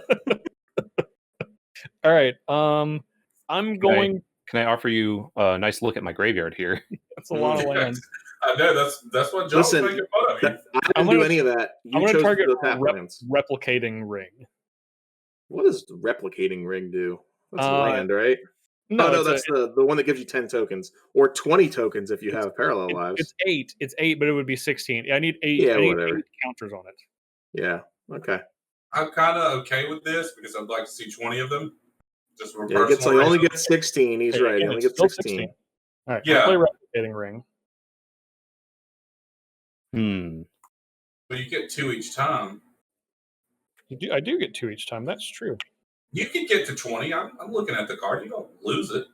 right. I'm going. Can I offer you a nice look at my graveyard here? That's a lot of lands. I know that's what John's making fun of me. I didn't do any of that. I'm going to target Replicating Ring. What does Replicating Ring do? That's land, right? No, that's the one that gives you 10 tokens or 20 tokens if you have parallel lives. It's 8. It's 8, but it would be 16. I need 8. Yeah, I need whatever. 8 counters on it. Yeah. Okay. I'm kind of okay with this because I'd like to see 20 of them. Just for he only gets 16. He's right. He only gets 16. All right. Yeah. Play Replicating Ring. But you get 2 each time. I do get 2 each time. That's true. You could get to 20. I'm looking at the card. You don't lose it.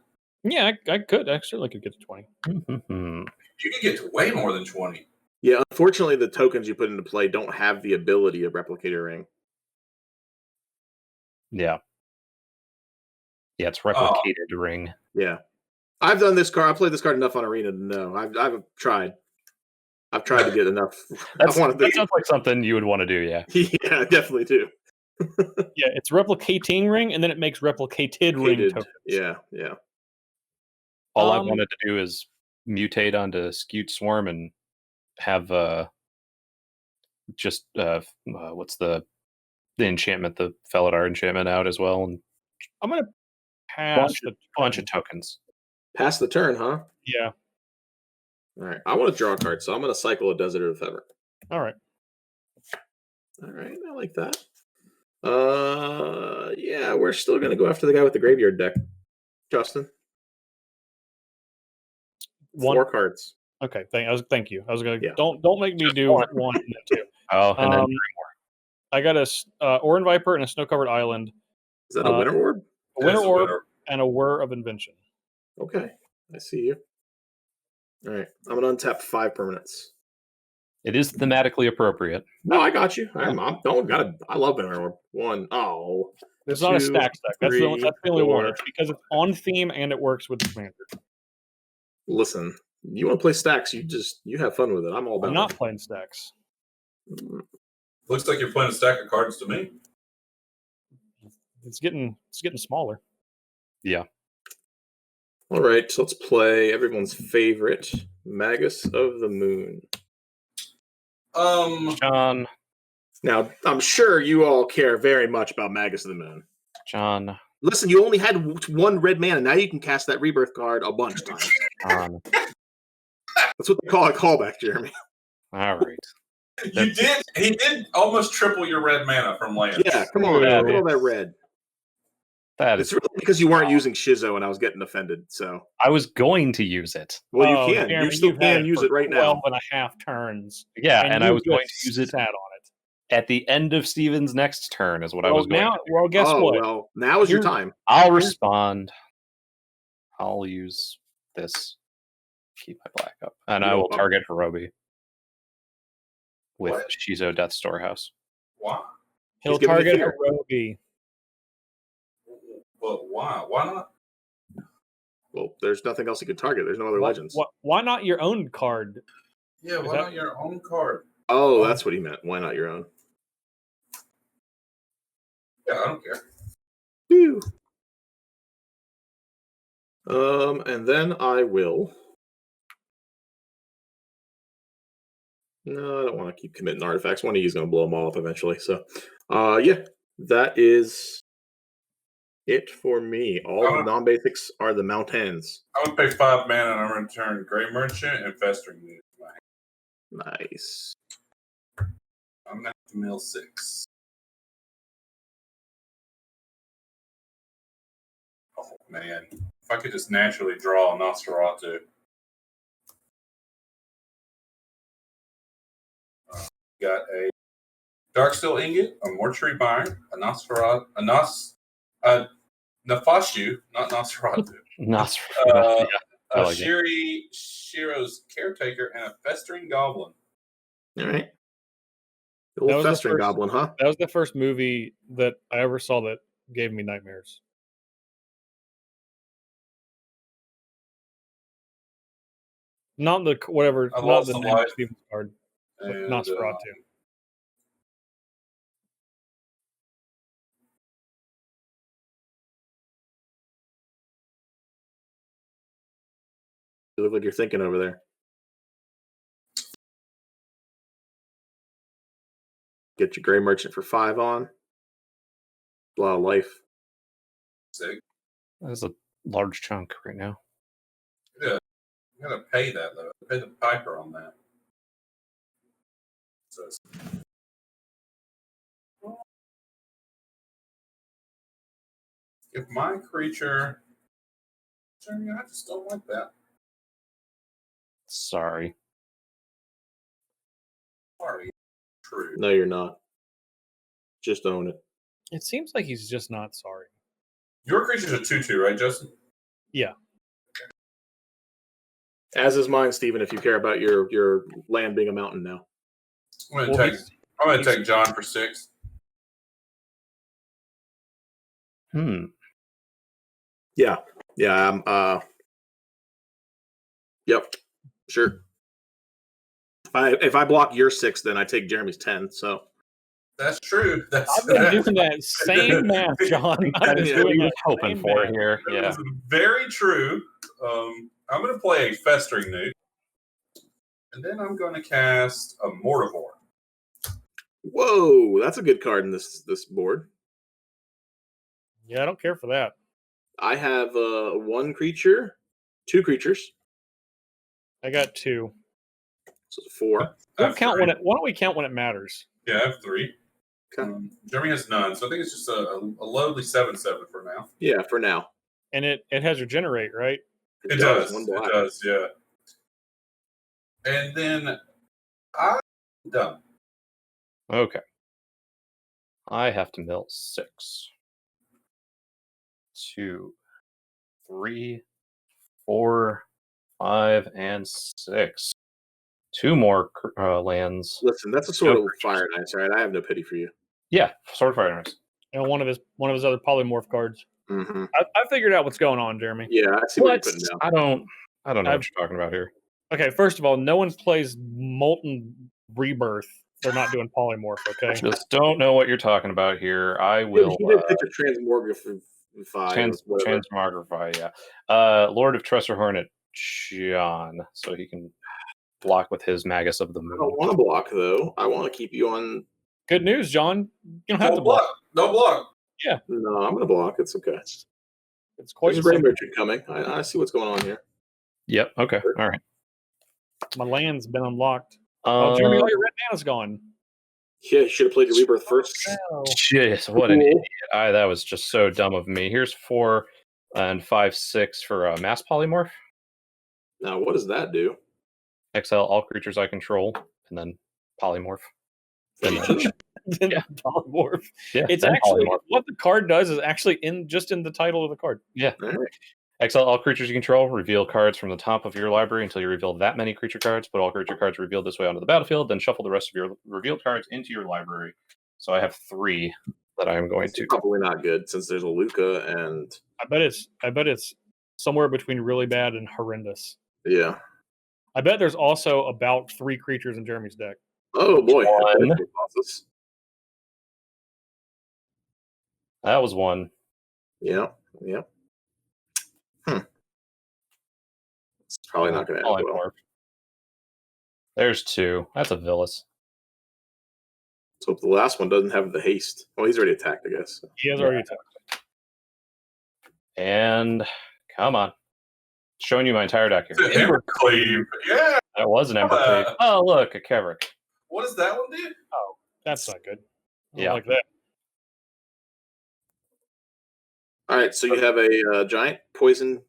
Yeah, I could. I certainly could get to 20. You could get to way more than 20. Yeah, unfortunately, the tokens you put into play don't have the ability of Replicator Ring. Yeah. Yeah, it's Replicated Ring. Yeah. I've done this card. I've played this card enough on Arena to know. I've tried. I've tried to get enough. That sounds like something you would want to do, yeah. Yeah, I definitely do. Yeah, it's Replicating Ring, and then it makes Replicated Ring tokens. Yeah. All I wanted to do is mutate onto Skewed Swarm and have what's the enchantment, the Felidar enchantment out as well. And I'm going to pass a bunch of tokens. Pass the turn, huh? Yeah. All right. I want to draw a card, so I'm going to cycle a Desert of Ephemer. All right. I like that. Yeah, we're still going to go after the guy with the graveyard deck. Justin. 4 cards. Okay, thank you. I was going to don't make me do 1 and then 2. Oh, and then 3 more. I got a Orin Viper and a Snow-Covered Island. Is that a Winter Orb? A Winter Orb and a Whir of Invention. Okay, I see you. All right, I'm going to untap 5 permanents. It is thematically appropriate. No, I got you. I love Winter Orb. 1. Oh, It's not a stacks deck. That's the only one. It's because it's on theme and it works with the commander. Listen, you want to play stacks? You have fun with it. I'm all about. I'm not playing stacks. Looks like you're playing a stack of cards to me. It's getting smaller. Yeah. All right, so let's play everyone's favorite Magus of the Moon. John. Now, I'm sure you all care very much about Magus of the Moon. John. Listen, you only had one red mana. Now you can cast that rebirth card a bunch of times. John. That's what they call a callback, Jeremy. All right. He did almost triple your red mana from lands. Yeah, come on. Look at all that red. It's really because you weren't using Shizo and I was getting offended. So I was going to use it. Well, you can. Jeremy, you still can use it right now. 12.5 turns. Yeah, and I was going to use it sat on it at the end of Steven's next turn is what I was going to do. Well, guess what? Well, now is your time. I'll respond. I'll use this. Keep my black up. And I will target Horobi with Shizo Death Storehouse. Why? He'll target Horobi. But why? Why not? Well, there's nothing else you could target. There's no other legends. Why not your own card? Yeah, why not your own card? Oh, that's what he meant. Why not your own? Yeah, I don't care. Phew. And then I will. No, I don't want to keep committing artifacts. One of you is going to blow them all up eventually. So, yeah, that is it for me. All the non-basics are the mountains. I'm going to pay 5 mana and I'm going to turn Grey Merchant and Festering Unit. Nice. I'm going to have to mill 6. Oh, man. If I could just naturally draw a Nosferatu. Got a Darksteel Ingot, a Mortuary Bind, a Nosferatu, a Nefashu, not Nosferatu. Nosferatu. A Shiro's Caretaker, and a Festering Goblin. All right. The old Festering Goblin, huh? That was the first movie that I ever saw that gave me nightmares. Not the whatever, not the name of Steven's card. Nosferatu. You look like you're thinking over there. Get your Grey Merchant for 5 on. A lot of life. Sick. That's a large chunk right now. Yeah. You gotta pay that though. Pay the piper on that. So if my creature, I just don't like that. Sorry. True. No, you're not. Just own it. It seems like he's just not sorry. Your creature's a 2/2, right, Justin? Yeah. As is mine, Steven, if you care about your land being a mountain now. I'm gonna take John for 6. Yeah. Yep. Sure. If I block your 6, then I take Jeremy's 10. So that's true. I've been doing that same math, John. I've been doing that hoping for here. Yeah, is very true. I'm going to play a Festering Newt, and then I'm going to cast a Mortivore. Whoa, that's a good card in this board. Yeah, I don't care for that. I have 1 creature, 2 creatures. I got 2. So 4. Why don't we count when it matters? Yeah, I have 3. Okay. Jeremy has none, so I think it's just a lowly 7/7 for now. Yeah, for now. And it has regenerate, right? It does. It does, yeah. And then I'm done. Okay. I have to mill 6. 2, 3, 4, 5, and 6. 2 more lands. Listen, that's a sort of Fire and Ice, right? I have no pity for you. Yeah, Sword of Fire and Ice. and one of his other polymorph cards. Mm-hmm. I figured out what's going on, Jeremy. Yeah, I see what you're putting down. I don't know what you're talking about here. Okay, first of all, no one plays Molten Rebirth. They're not doing polymorph. Okay, Just don't know what you're talking about here. I will. He did pick a transmogrify. Transmogrify, yeah. Lord of Tresserhorn at John, so he can block with his Magus of the Moon. I don't want to block though. I want to keep you on. Good news, John. You don't have to block. No block. Yeah. No, I'm gonna block. It's okay. It's quite. There's Rainbow Tree coming. I see what's going on here. Yep. Okay. All right. My land's been unlocked. Jeremy, all your red mana's gone. Yeah, you should have played your Rebirth first. Jeez, what an idiot! That was just so dumb of me. Here's 4 and 5, 6 for Mass Polymorph. Now, what does that do? Exile all creatures I control, and then Polymorph. Yeah, polymorph. Yeah, it's actually polymorph. What the card does is actually in the title of the card. Yeah. Exile all creatures you control. Reveal cards from the top of your library until you reveal that many creature cards. Put all creature cards revealed this way onto the battlefield. Then shuffle the rest of your revealed cards into your library. So I have 3 that I am going to. Probably not good since there's a Luca and. I bet it's somewhere between really bad and horrendous. Yeah. I bet there's also about 3 creatures in Jeremy's deck. Oh boy. That was 1. Yeah. It's probably not going to end well. There's 2. That's a Villas. So if the last one doesn't have the haste. Well, he's already attacked, I guess. He has already attacked. And come on. Showing you my entire deck here. Embercleave. Yeah. That was an Embercleave. Oh, look, a Kevrick. What does that one do? Oh, that's not good. Yeah. Like that. All right, so you have a giant poison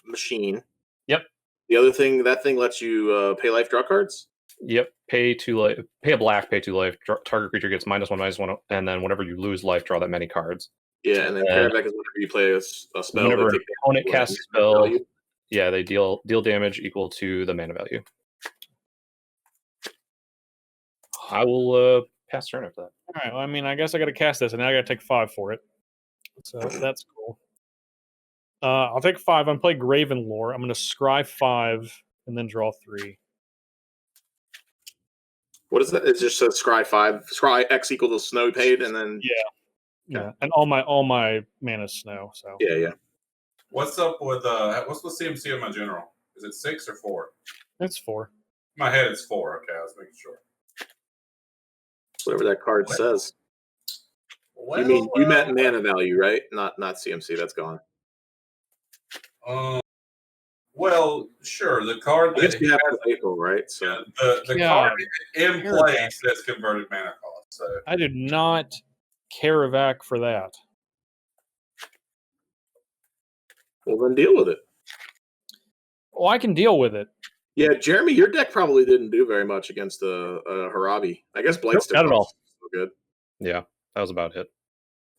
machine. Yep. The other thing, that thing lets you pay life, draw cards? Yep. Pay 2 life. Pay a black, pay 2 life. Target creature gets -1/-1, and then whenever you lose life, draw that many cards. Yeah, and then Karabec is whenever you play a spell. Whenever an opponent casts a spell, yeah, they deal damage equal to the mana value. I will pass turn after that. All right. Well, I mean, I guess I got to cast this, and now I got to take 5 for it. So that's cool. I'll take 5. I'm playing Graven Lore. I'm going to scry 5 and then draw 3. What is that? It just says scry 5. Scry X equal to snow paid, and then yeah. And all my mana snow. So yeah. What's up with what's the CMC of my general? Is it 6 or 4? It's 4. In my head, it's 4. Okay, I was making sure. Whatever that card says. Well, you meant mana value, right? Not CMC. That's gone. Well, sure. The card I guess you have April, right? So the card in play says converted mana cost. So I did not Karavac for that. Well, then deal with it. Well, I can deal with it. Yeah, Jeremy, your deck probably didn't do very much against Horobi. I guess Blake's not at all. So good. Yeah, that was about it.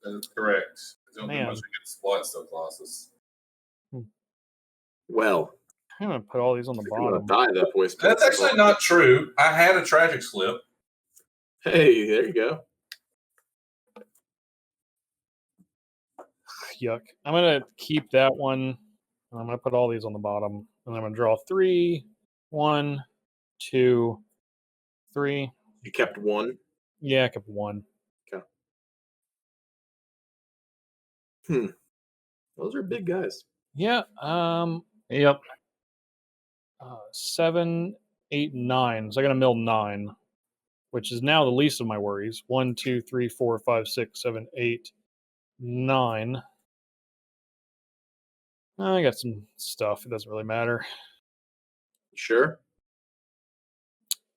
That's correct. Don't do much against Bloodstone Colossus. Well, I'm gonna put all these on the bottom. Die that voice. That's actually not true. I had a tragic slip. Hey, there you go. Yuck. I'm gonna keep that one. And I'm gonna put all these on the bottom, and I'm gonna draw 3. 1, 2, 3. You kept 1. Yeah, I kept 1. Okay. Those are big guys. Yeah. Yep. 7, 8, 9. So I got to mill 9, which is now the least of my worries. 1, 2, 3, 4, 5, 6, 7, 8, 9. I got some stuff. It doesn't really matter. Sure.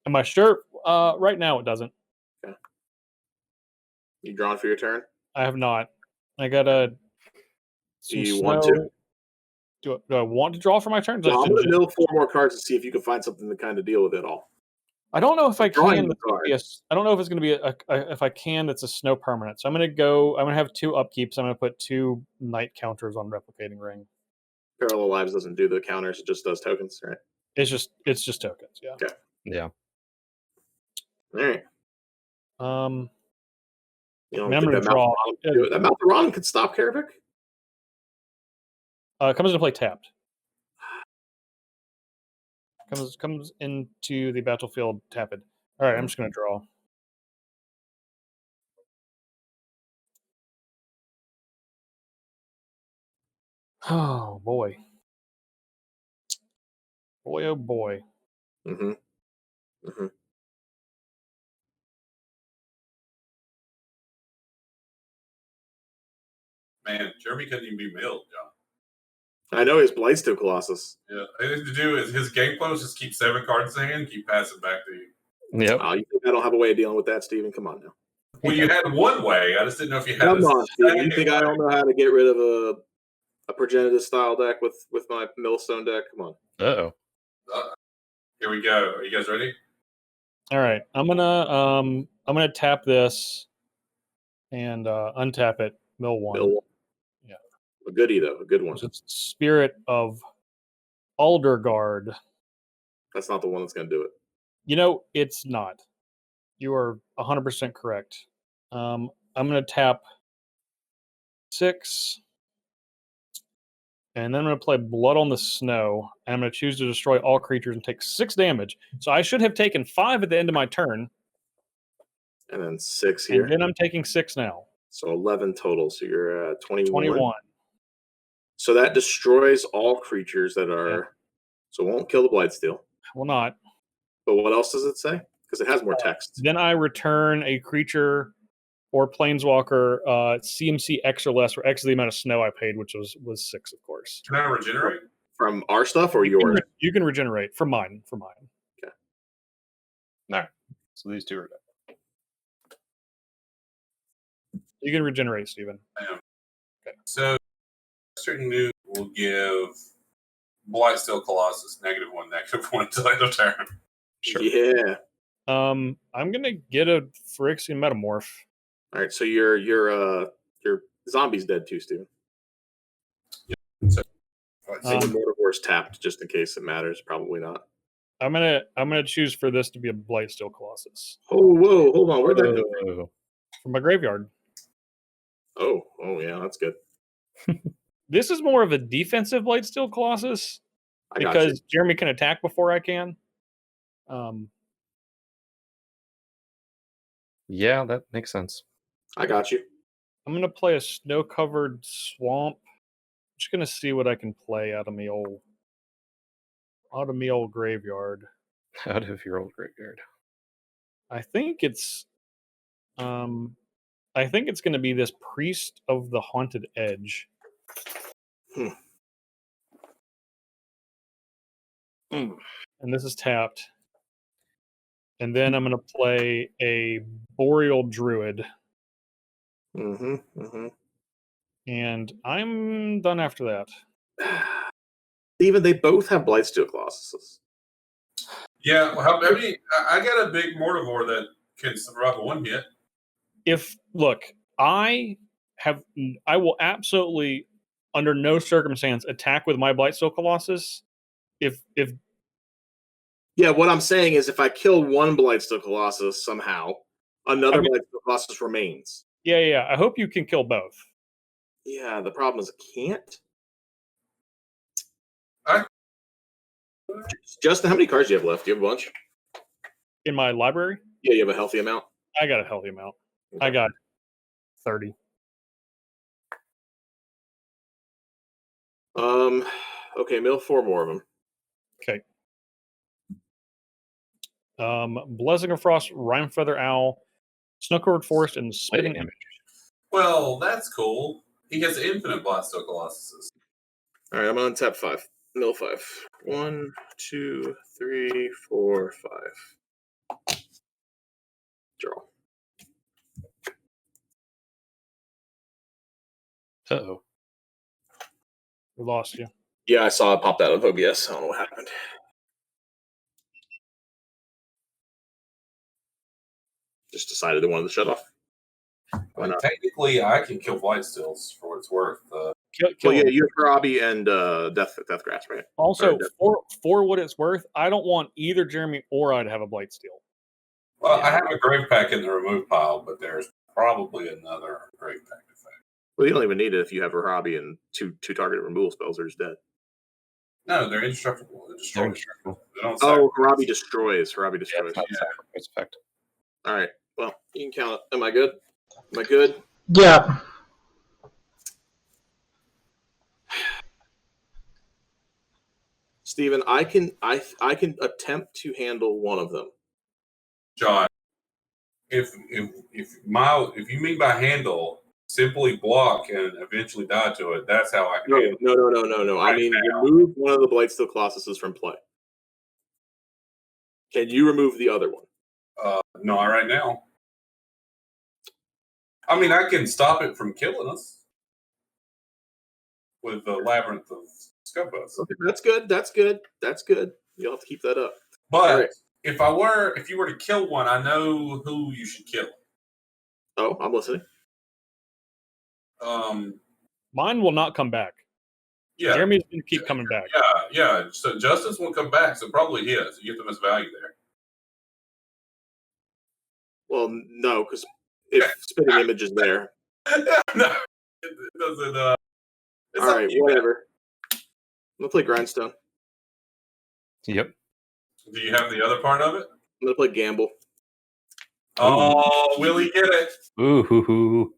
Am I sure? Right now, it doesn't. Okay. You drawn for your turn? I have not. I got a. Do you want to? Do I want to draw for my turn? Well, I'm going to mill 4 more cards to see if you can find something to kind of deal with it all. I don't know if I can. I don't know if it's going to be if I can. It's a snow permanent. So I'm going to go. I'm going to have 2 upkeeps. I'm going to put 2 night counters on Replicating Ring. Parallel Lives doesn't do the counters; it just does tokens, right? It's just tokens. Yeah. Okay. Yeah. All right. You I'm going to draw. That Mouth Iran could stop Karavik? Comes into play tapped. Comes into the battlefield tapped. All right, I'm just going to draw. Oh, boy. Boy, oh, boy. Mm-hmm. Mm-hmm. Man, Jeremy couldn't even be milled, John. I know he's Blightsteel Colossus. Yeah, anything to do is his game flow is just keep 7 cards in hand, keep passing back to you. Yep. You think I don't have a way of dealing with that, Steven? Come on now. Well, you had one way. I just didn't know if you had. Come on, Steven. You think I don't know how to get rid of a Progenitus style deck with my Millstone deck? Come on. Uh-oh. Here we go. Are you guys ready? All right, I'm gonna tap this and untap it. Mill 1. Mill 1. Yeah. A goodie though, a good one. It's Spirit of Aldergard. That's not the one that's going to do it. You know, it's not. You are 100% correct. I'm going to tap 6, and then I'm going to play Blood on the Snow, and I'm going to choose to destroy all creatures and take 6 damage. So I should have taken 5 at the end of my turn. And then 6 here. And then I'm taking 6 now. So 11 total. So you're at 21. 21. So that destroys all creatures that are... Yeah. So it won't kill the Blightsteel. Will not. But what else does it say? Because it has more text. Then I return a creature or planeswalker CMC X or less, where X is the amount of snow I paid, which was 6, of course. Can I regenerate? From our stuff or yours? You can regenerate. From mine. Okay. All right. So these two are done. You can regenerate, Steven. I am. Okay. So certain new will give Blightsteel Colossus -1, -1 until end of turn. Sure. Yeah. I'm gonna get a Phyrexian Metamorph. All right, so your zombie's dead too, Steven. Yeah. So, the Mortivor's tapped just in case it matters. Probably not. I'm gonna choose for this to be a Blightsteel Colossus. Oh, whoa, hold on. Where'd that go? From my graveyard. Oh, yeah, that's good. This is more of a defensive Blightsteel Colossus because Jeremy can attack before I can. Yeah, that makes sense. I got you. I'm gonna play a snow-covered swamp. I'm just gonna see what I can play out of me old graveyard. Out of your old graveyard. I think it's gonna be this Priest of the Haunted Edge. And this is tapped. And then I'm going to play a Boreal Druid. And I'm done after that. Steven, they both have Blightsteel Colossuses. Yeah, how many? I got a big Mortivore that can survive a 1 hit. I will absolutely, under no circumstance, attack with my Blightsteel Colossus. Yeah, what I'm saying is if I kill one Blightsteel Colossus somehow, another Blightsteel Colossus remains. Yeah. I hope you can kill both. Yeah, the problem is I can't. Justin, how many cards do you have left? Do you have a bunch? In my library? Yeah, you have a healthy amount? I got a healthy amount. Okay. I got 30. Okay, mill 4 more of them. Okay. Blessing of Frost, Rhymefeather Owl, Snow-Covered Forest, and Spitting Image. Well, that's cool. He gets infinite Blightsteel Colossuses. All right, I'm on tap 5. Mill 5. 1, 2, 3, 4, 5. Draw. Uh-oh. We lost you. Yeah, I saw it popped out of OBS. I don't know what happened. Just decided they wanted to shut off. Why not? Technically, I can kill Blightsteels for what it's worth. Well, yeah, you have Horobi and Deathgrass, right? Also, for what it's worth, I don't want either Jeremy or I to have a Blightsteel. Well, I have a Grave Pack in the remove pile, but there's probably another great effect. Well, you don't even need it if you have Horobi and two targeted removal spells. They're just dead. No, they're indestructible. They're indestructible. They don't Horobi destroys. Yeah, it's not a sacrifice effect. All right. Well, you can count it. Am I good? Am I good? Yeah. Steven, I can attempt to handle one of them. John, if you mean by handle, simply block and eventually die to it, that's how I can handle it. No. I mean, remove one of the Blightsteel Colossuses from play. Can you remove the other one? Not right now. I mean, I can stop it from killing us with the Labyrinth of Scumbus. Okay, that's good. You'll have to keep that up. But if you were to kill one, I know who you should kill. Oh, I'm listening. Mine will not come back. Yeah, Jeremy's going to keep coming back. Yeah. So Justin's won't come back, so probably his. You get the most value there. Well, no, because if Spitting Image is there. No, it doesn't. All right, whatever. I'm gonna play Grindstone. Yep. Do you have the other part of it? I'm gonna play Gamble. Oh, will he get it? Ooh.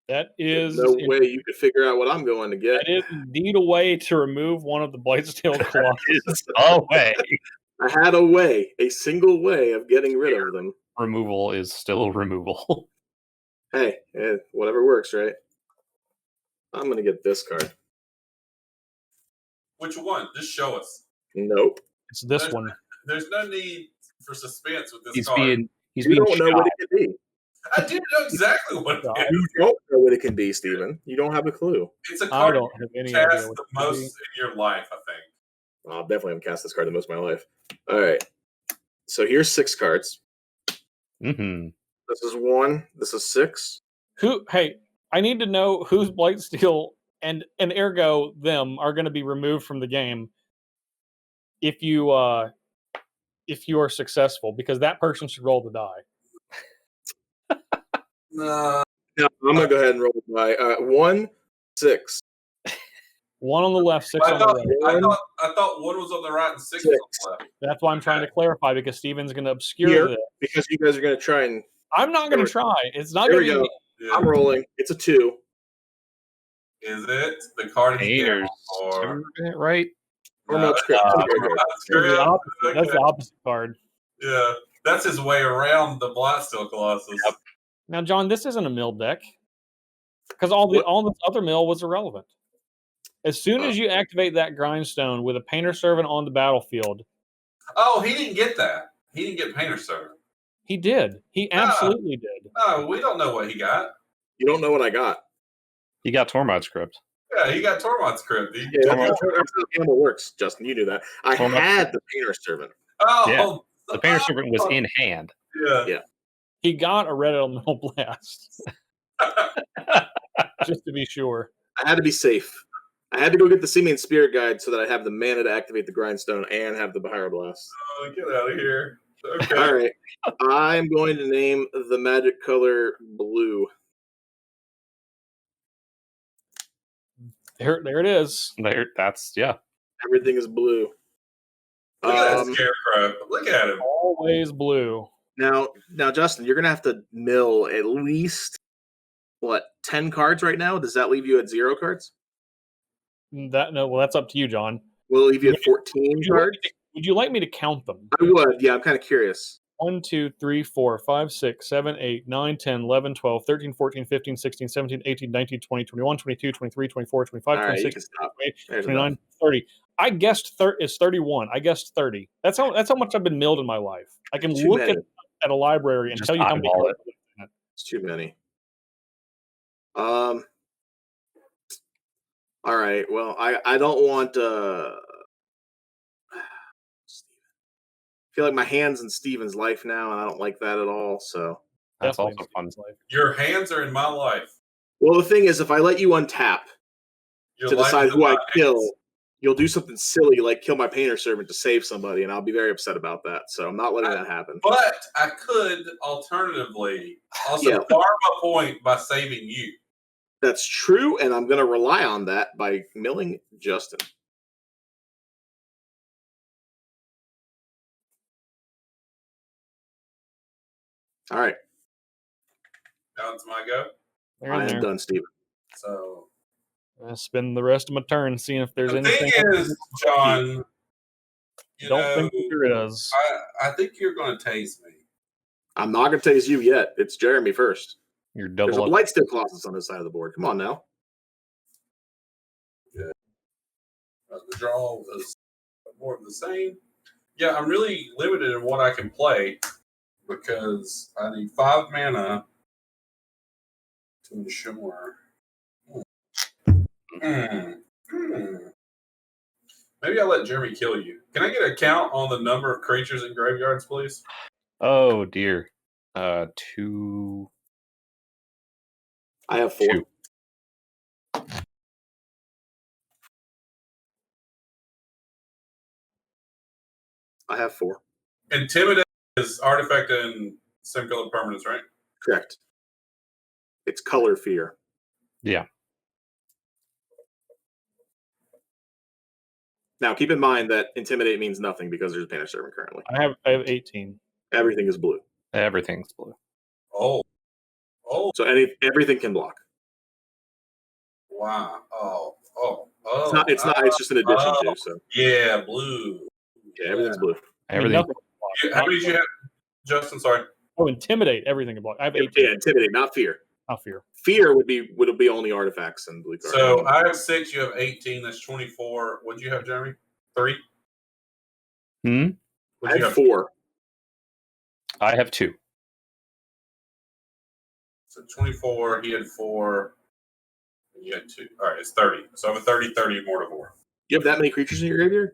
That is no way you could figure out what I'm going to get. That is indeed a way to remove one of the Blightsteel Colossus. Oh, way. I had a single way of getting rid of them. Removal is still removal. Hey, whatever works, right? I'm going to get this card. Which one? Just show us. Nope. It's this one. There's no need for suspense with this card. You don't know what it could be. I do know exactly what it is. You don't know what it can be, Steven. You don't have a clue. It's a card I don't have any you idea cast what the most in your life, I think. Well, I definitely haven't cast this card the most of my life. All right. So here's 6 cards. Mm-hmm. This is 1. This is 6. Hey, I need to know whose Blightsteel and ergo them are going to be removed from the game if you are successful, because that person should roll the die. No, I'm gonna go ahead and roll the die. 1, 6. 1 on the left, 6 on the right. I thought 1 was on the right and 6 was on the left. That's why I'm trying to clarify, because Steven's going to obscure this. Because you guys are going to try and... I'm not going to try. It's not going to to be... Yeah. I'm rolling. It's a 2. Is it the card he gave? Right? That's the opposite card. Yeah, that's his way around the Blightsteel Colossus. Yep. Now, John, this isn't a mill deck, because all this other mill was irrelevant. As soon as you activate that Grindstone with a Painter Servant on the battlefield... Oh, he didn't get that. He didn't get Painter Servant. He did. He absolutely did. No, we don't know what he got. You don't know what I got. He got Tormod's Crypt. Yeah, he got Tormod's Crypt. That's how Gamble works, Justin. You knew that. I had the Painter Servant. Oh, yeah. The Painter Servant was in hand. Yeah. He got a Red Elemental Blast. Just to be sure. I had to be safe. I had to go get the Simian Spirit Guide so that I have the mana to activate the Grindstone and have the Bahira Blast. Oh, get out of here. Okay. All right. I'm going to name the magic color blue. There it is. Everything is blue. Look at that scarecrow. Look at him. Always blue. Now, Justin, you're going to have to mill at least, 10 cards right now? Does that leave you at 0 cards? That's up to you, John. Will it leave you at 14 cards? Would you like me to count them? I would. Yeah, I'm kind of curious. 1, 2, 3, 4, 5, 6, 7, 8, 9, 10, 11, 12, 13, 14, 15, 16, 17, 18, 19, 20, 21, 22, 23, 24, 25, 26, 28, 29, 30. I guessed it's 31. I guessed 30. That's how much I've been milled in my life. I can look at a library and tell you how many cards. It's too many. All right. Well, I don't want I feel like my hand's in Steven's life now, and I don't like that at all. So that's also fun. Your hands are in my life. Well, the thing is, if I let you untap to decide who I kill, you'll do something silly like kill my painter servant to save somebody, and I'll be very upset about that. So I'm not letting that happen. But I could alternatively also farm a point by saving you. That's true, and I'm going to rely on that by milling Justin. All right. Now it's my go. I am done, Steven. So I'll spend the rest of my turn seeing if there's anything. The thing is, John, think there is. I think you're going to tase me. I'm not going to tase you yet. It's Jeremy first. You're double. There's a Blightsteel Colossus on this side of the board. Come on now. Yeah. The draw is more of the same. Yeah, I'm really limited in what I can play because I need 5 mana to ensure. Maybe I'll let Jeremy kill you. Can I get a count on the number of creatures in graveyards, please? Oh dear. 2. I have 4. 2. I have 4. Intimidate is artifact and same-color permanents, right? Correct. It's color fear. Yeah. Now, keep in mind that intimidate means nothing because there's a painter servant currently. I have 18. Everything is blue. Everything's blue. Oh. So everything can block. Wow. Oh. It's not. It's just an addition to. So yeah, blue. Yeah, everything's blue. Everything. How many did you have, Justin? Sorry. Oh, intimidate. Everything can block. I have 18. Yeah, intimidate, not fear. Not fear. Fear would be only artifacts and blue cards. So I have 6. You have 18. That's 24. What did you have, Jeremy? 3. I have 4. I have 2. So 24. He had 4. And you had 2. All right, it's 30. So I have a 30/30 Mortivore. You have that many creatures in your graveyard?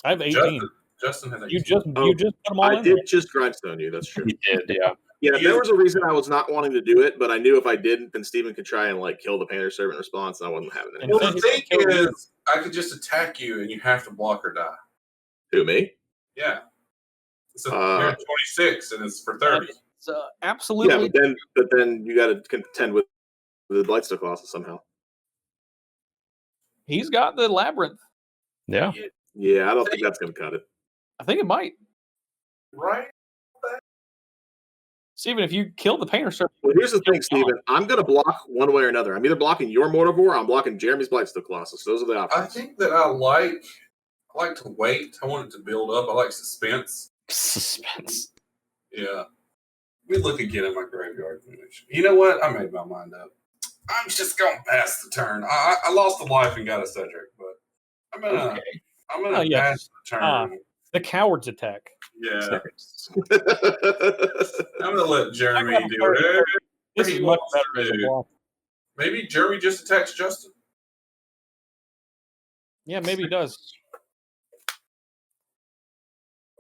I have 18. Justin has 18. You just put them all in. I did just grindstone you. That's true. He did, yeah. Yeah, there was a reason I was not wanting to do it, but I knew if I didn't, then Steven could try and kill the painter servant response, and I wasn't having it. Well, the thing is, I could just attack you, and you have to block or die. Who, me? Yeah. So you're at 26, and it's for 30. Absolutely. Yeah, but then you got to contend with the Blightsteel Colossus somehow. He's got the labyrinth. Yeah. Yeah, I don't think that's going to cut it. I think it might. Right? Steven, if you kill the painter servant. Well, here's the thing, Steven. I'm going to block one way or another. I'm either blocking your Mortivore or I'm blocking Jeremy's Blightsteel Colossus. Those are the options. I think that I like to wait. I want it to build up. I like suspense. Suspense. Yeah. We look again at my graveyard finish. You know what? I made my mind up. I'm just going to pass the turn. I lost a life and got a Cedric, but I'm going to pass the turn. The coward's attack. Yeah. I'm going to let Jeremy do it. This is much better than block. Maybe Jeremy just attacks Justin. Yeah, maybe he does.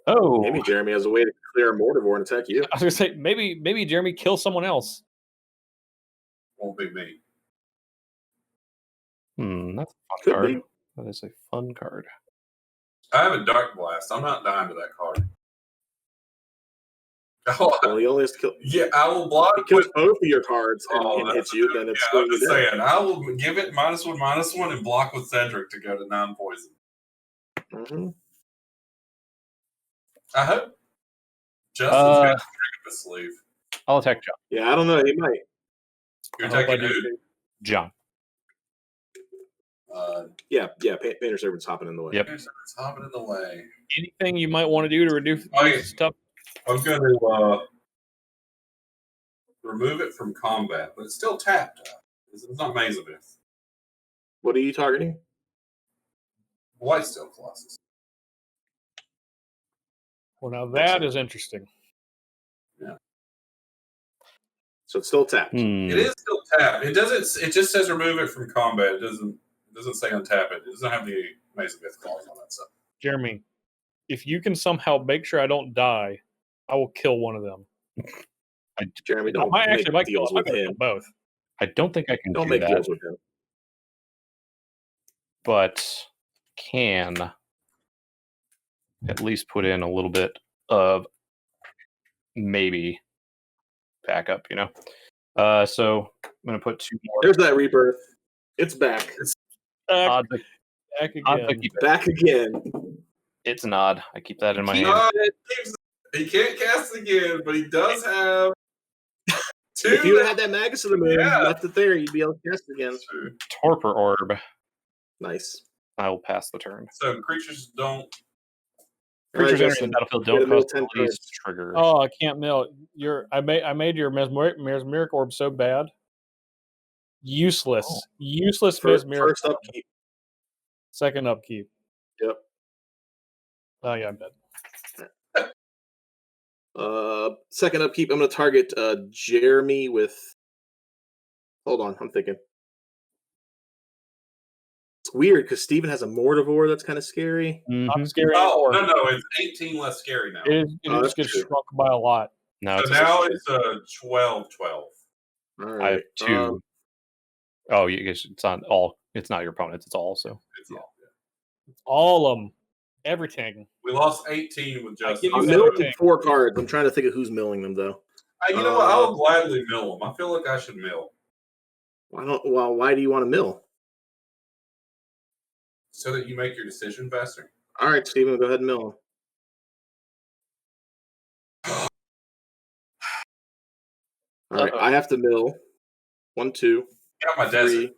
Oh. Maybe Jeremy has a way to clear a Mortivore and attack you. I was going to say, maybe Jeremy kills someone else. Won't be me. That's a fun Could card. be. That is a fun card. I have a Dark Blast. I'm not dying to that card. Well, he only has to kill. Yeah, I will block. He kills both of your cards and hits you, then it's I'm just saying, I will give it -1/-1 and block with Cedric to go to non-poison. Mm-hmm. I hope Justin's got a trick up his sleeve. I'll attack John. Yeah, I don't know. He might. You're attacking who? John. Yeah. Painter Servant's hopping in the way. Yep. It's hopping in the way. Anything you might want to do to reduce stuff? I'm going to remove it from combat, but it's still tapped. It's not Mazabeth. What are you targeting? Blightsteel Colossus. Well, now that is interesting. Yeah. So it's still tapped. It is still tapped. It doesn't. It just says remove it from combat. It doesn't say untap it. It doesn't have the Mazabeth clause on that stuff. Jeremy, if you can somehow make sure I don't die, I will kill one of them. Jeremy, don't make deals with him. Both. I don't think I can Don't do make that. deals with him. But can at least put in a little bit of maybe backup, So I'm going to put 2 more. There's that rebirth. It's back. It's back again. Back again. It's an odd. I keep that in my hand. He can't cast again, but he does have 2. If you had that Magus of the Moon left it there, you'd be able to cast again. Torpor Orb. Nice. I will pass the turn. So creatures entering the battlefield don't cost at least trigger. Oh, I can't mill. I made your mesmeric orb so bad. Useless. Useless mesmeric. First upkeep. Second upkeep. Yep. Oh yeah, I'm dead. Second upkeep, I'm going to target Jeremy with... Hold on, I'm thinking. It's weird, because Steven has a Mortivore that's kind of scary. Not scary anymore. anymore. No, it's 18 less scary now. It just gets shrunk by a lot. No, so now it's a 12-12. All right. I have 2. Oh, you guess it's on all. It's not your opponents. It's all. So it's all. Yeah. It's all of them. Everything. We lost 18 with Justin. I'm milling 4 cards. I'm trying to think of who's milling them, though. You know what? I'll gladly mill them. I feel like I should mill. Why do you want to mill? So that you make your decision faster. All right, Steven, go ahead and mill them. All right, I have to mill 1, 2, got my 3, desert.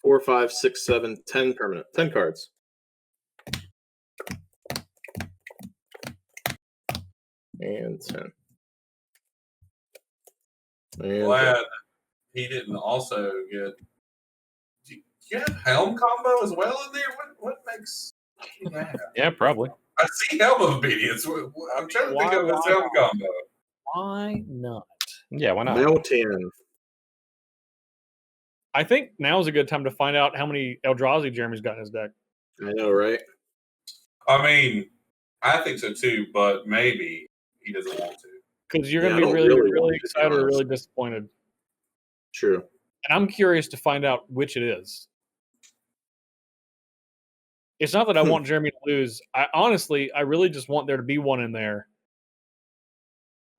4, 5, 6, 7, 10 permanent. 10 cards. And 10. And Glad he didn't also get. Do you have Helm combo as well in there? What makes that? Yeah, probably. I see Helm of Obedience. I'm trying to think of his Helm combo. Why not? Yeah, why not? Mountain. I think now is a good time to find out how many Eldrazi Jeremy's got in his deck. I know, right? I mean, I think so too, but maybe he doesn't want to. Because you're going to be really excited or really disappointed. True. And I'm curious to find out which it is. It's not that I want Jeremy to lose. I really just want there to be one in there.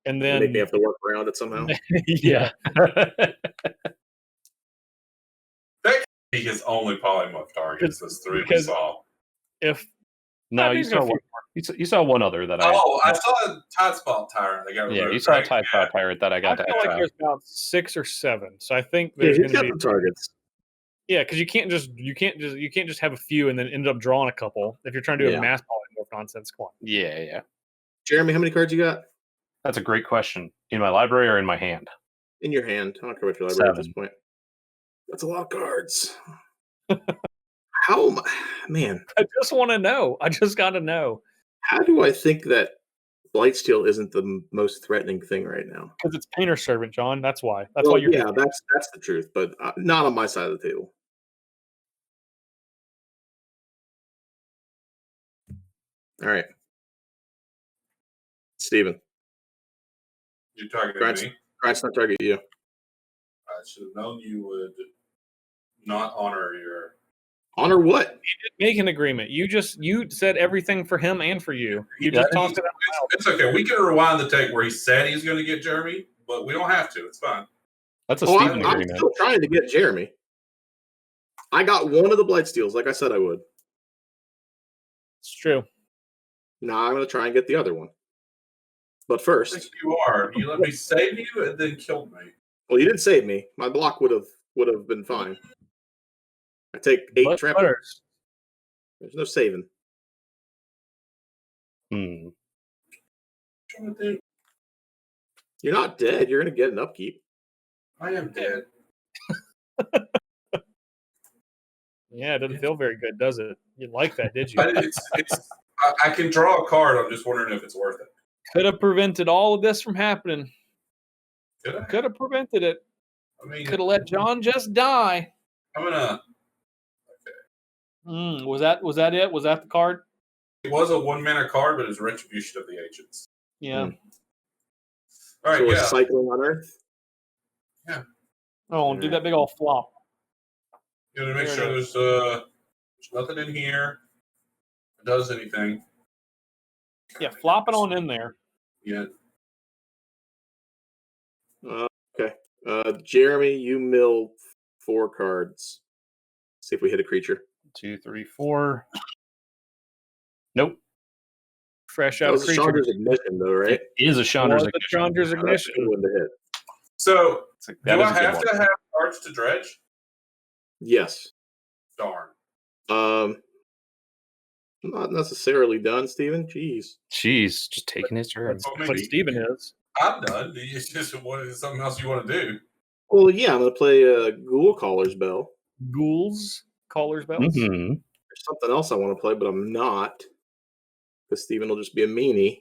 And then maybe have to work around it somehow. Yeah. That could be his only polymorph targets. Those 3 we saw. No, you saw one. You saw one other that I saw a Tide Spot Tyrant. They got removed, you saw a Tide Spot Tyrant that I got to feel exile. like there's about 6 or 7. So I think there's he's going got the targets. Yeah, because you can't just have a few and then end up drawing a couple if you're trying to do a mass polymorph nonsense. Come on. Yeah. Jeremy, how many cards you got? That's a great question. In my library or in my hand? In your hand. I don't care what your library at this point. That's a lot of cards. Man. I just want to know. I just got to know. How do I think that Blightsteel isn't the most threatening thing right now? Because it's Painter Servant, John. That's why. That's why you're. Yeah, that's the truth, but not on my side of the table. All right, Steven. You're targeting me. Grant's not target you. I should have known you would not honor your. Honor what? You didn't make an agreement. You said everything for him and for you. You just tossed it out. It's okay. We can rewind the tape where he said he's going to get Jeremy, but we don't have to. It's fine. That's a Steven agreement. I'm still trying to get Jeremy. I got one of the Blightsteels, like I said I would. It's true. Now I'm going to try and get the other one. But first, you are. You let me save you and then killed me. Well, you didn't save me. My block would have been fine. I take 8 trappers. There's no saving. Hmm. You're not dead. You're going to get an upkeep. I am dead. Yeah, it doesn't feel very good, does it? You like that, did you? I can draw a card. I'm just wondering if it's worth it. Could have prevented all of this from happening. Could have prevented it. I mean, could have let John just die. I'm gonna. Okay. Was that it? Was that the card? It was a 1-mana card, but it was Retribution of the Ancients. Yeah. All right. So it's cycling on Earth. Yeah. Oh, do that big old flop. You want to make sure there's nothing in here. does anything. Yeah, flop it on in there. Yeah. Okay. Jeremy, you mill 4 cards. See if we hit a creature. 2, 3, 4. Nope. Fresh That out of was a creature. Chandra's Ignition, though, right? It is a Chandra's Was the Ignition. Chandra's That's a Ignition. good one to hit. So, That do is I a good have one. to have cards to dredge? Yes. Darn. Not necessarily done, Steven. Jeez. Jeez, just taking his turn. But Steven is. I'm done. It's just what is something else you want to do? Well, yeah, I'm going to play Ghoul Caller's Bell. Ghouls, Caller's Bells. Mm-hmm. There's something else I want to play, but I'm not. Because Steven will just be a meanie.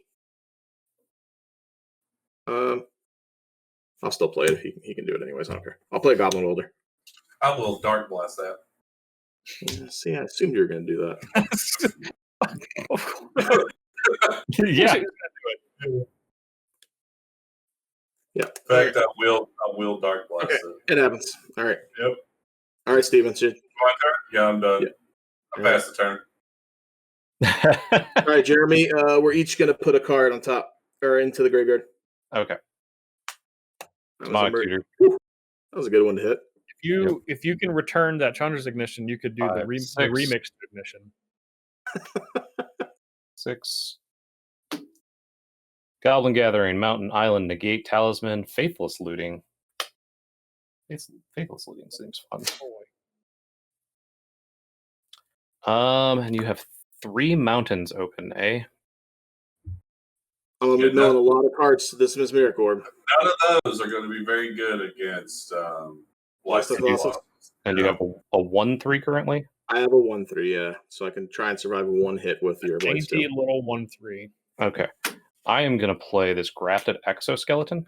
I'll still play it. He can do it anyways. I don't care. I'll play Goblin Welder. I will Dark Blast that. Yeah, see, I assumed you were going to do that. Of course. Yeah. Yeah. In fact, I will Dark Blast it. It happens. All right. Yep. All right, Steven. My turn? Yeah, I'm done. Yeah. I passed the turn. All right, Jeremy. We're each going to put a card on top or into the graveyard. Okay. That Smog Tutor. that was a good one to hit. If you can return that Chandra's Ignition, you could do the 5, remixed Ignition. 6. Goblin Gathering, Mountain Island, Negate, Talisman, Faithless Looting. Faithless Looting seems fun. And you have 3 mountains open, eh? I'm going to be milling a lot of cards to dismiss Miracle Orb. None of those are going to be very good against Lost of Losses. And you have a 1/3 currently? I have a 1/3, yeah. So I can try and survive one hit with your Dainty Blightsteel. little 1/3. Okay. I am going to play this Grafted Exoskeleton.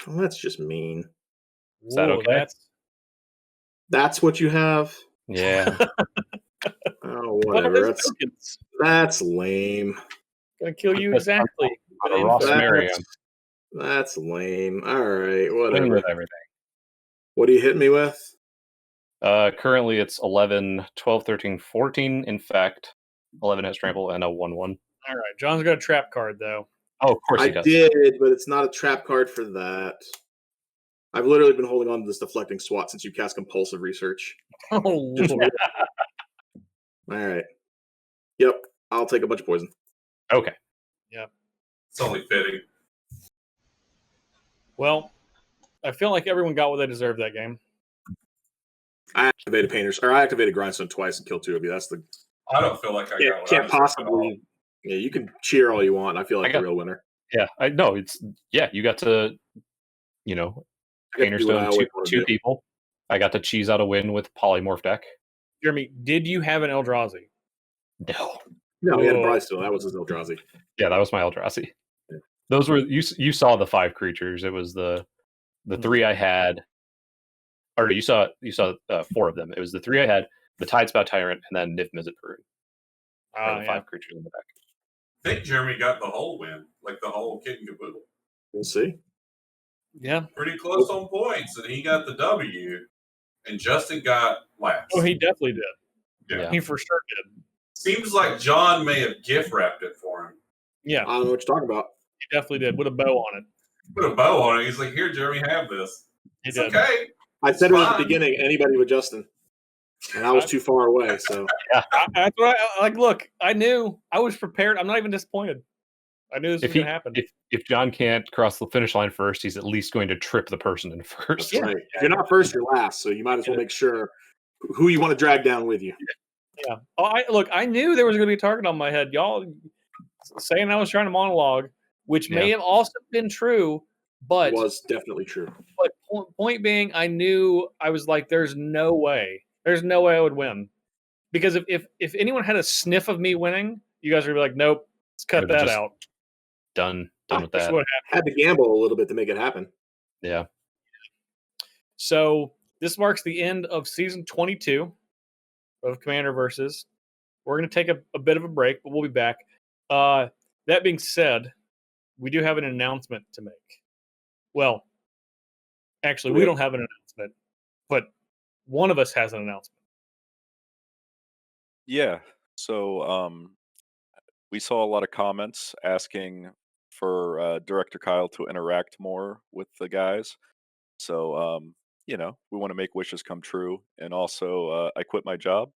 Oh, that's just mean. Is that okay? That's what you have? Yeah. Oh, whatever. That's lame. Gonna kill you exactly. That's lame. All right, whatever. With everything. What do you hit me with? Currently it's 11, 12, 13, 14. In fact, 11 has trample and a 1/1. All right, John's got a trap card though. Oh, of course he does. I did, but it's not a trap card for that. I've literally been holding on to this deflecting SWAT since you cast Compulsive Research. Oh, Lord. All right. Yep, I'll take a bunch of poison. Okay. Yep. It's only fitting. Well, I feel like everyone got what they deserved that game. I activated I activated Grindstone twice and killed 2 of you. That's the. I don't feel like I got what can't I possibly. Yeah, you can cheer all you want. I feel like the real winner. Yeah, I know. You got to, Painter Stone 2 people. I got to cheese out a win with Polymorph deck. Jeremy, did you have an Eldrazi? No, he had a Brightstone. That was his Eldrazi. Yeah, that was my Eldrazi. Those were you saw the 5 creatures. It was the 3 I had. Or you saw 4 of them. It was the 3 I had, the Tidespout Tyrant, and then Nif Mizzet Perun. The 5 creatures in the deck. I think Jeremy got the whole win, like the whole kit and caboodle. We'll see. Yeah. Pretty close on points, and he got the W, and Justin got last. Oh, he definitely did. Yeah. He for sure did. Seems like John may have gift wrapped it for him. Yeah. I don't know what you're talking about. He definitely did. With a bow on it. Put a bow on it. He's like, here, Jeremy, have this. It's okay. I said it at the beginning, anybody with Justin. And I was too far away, so. Yeah. That's what look, I knew. I was prepared. I'm not even disappointed. I knew this was going to happen. If John can't cross the finish line first, he's at least going to trip the person in first. That's right. If you're not first, you're last, so you might as well make sure who you want to drag down with you. Yeah. Oh, I knew there was going to be a target on my head. Y'all saying I was trying to monologue, which may have also been true, but it was definitely true. But point being, I knew I was like, there's no way I would win, because if anyone had a sniff of me winning, you guys would be like, nope, let's cut that out. Done with that. Had to gamble a little bit to make it happen. Yeah. So this marks the end of season 22 of Commander Versus. We're going to take a bit of a break, but we'll be back. That being said, we do have an announcement to make. Well, actually, we don't have an announcement, but one of us has an announcement. Yeah. So we saw a lot of comments asking for Director Kyle to interact more with the guys. So we want to make wishes come true. And also, I quit my job.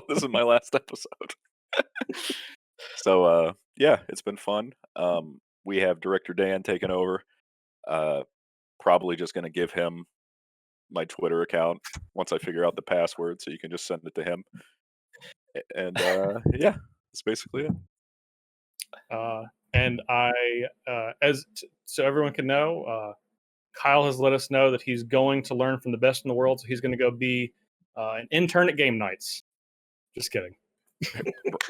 This is my last episode. So yeah, it's been fun. We have Director Dan taking over. Probably just going to give him my Twitter account once I figure out the password, so you can just send it to him. And yeah, that's basically it. And so everyone can know, Kyle has let us know that he's going to learn from the best in the world. So he's going to go be an intern at Game Nights. Just kidding.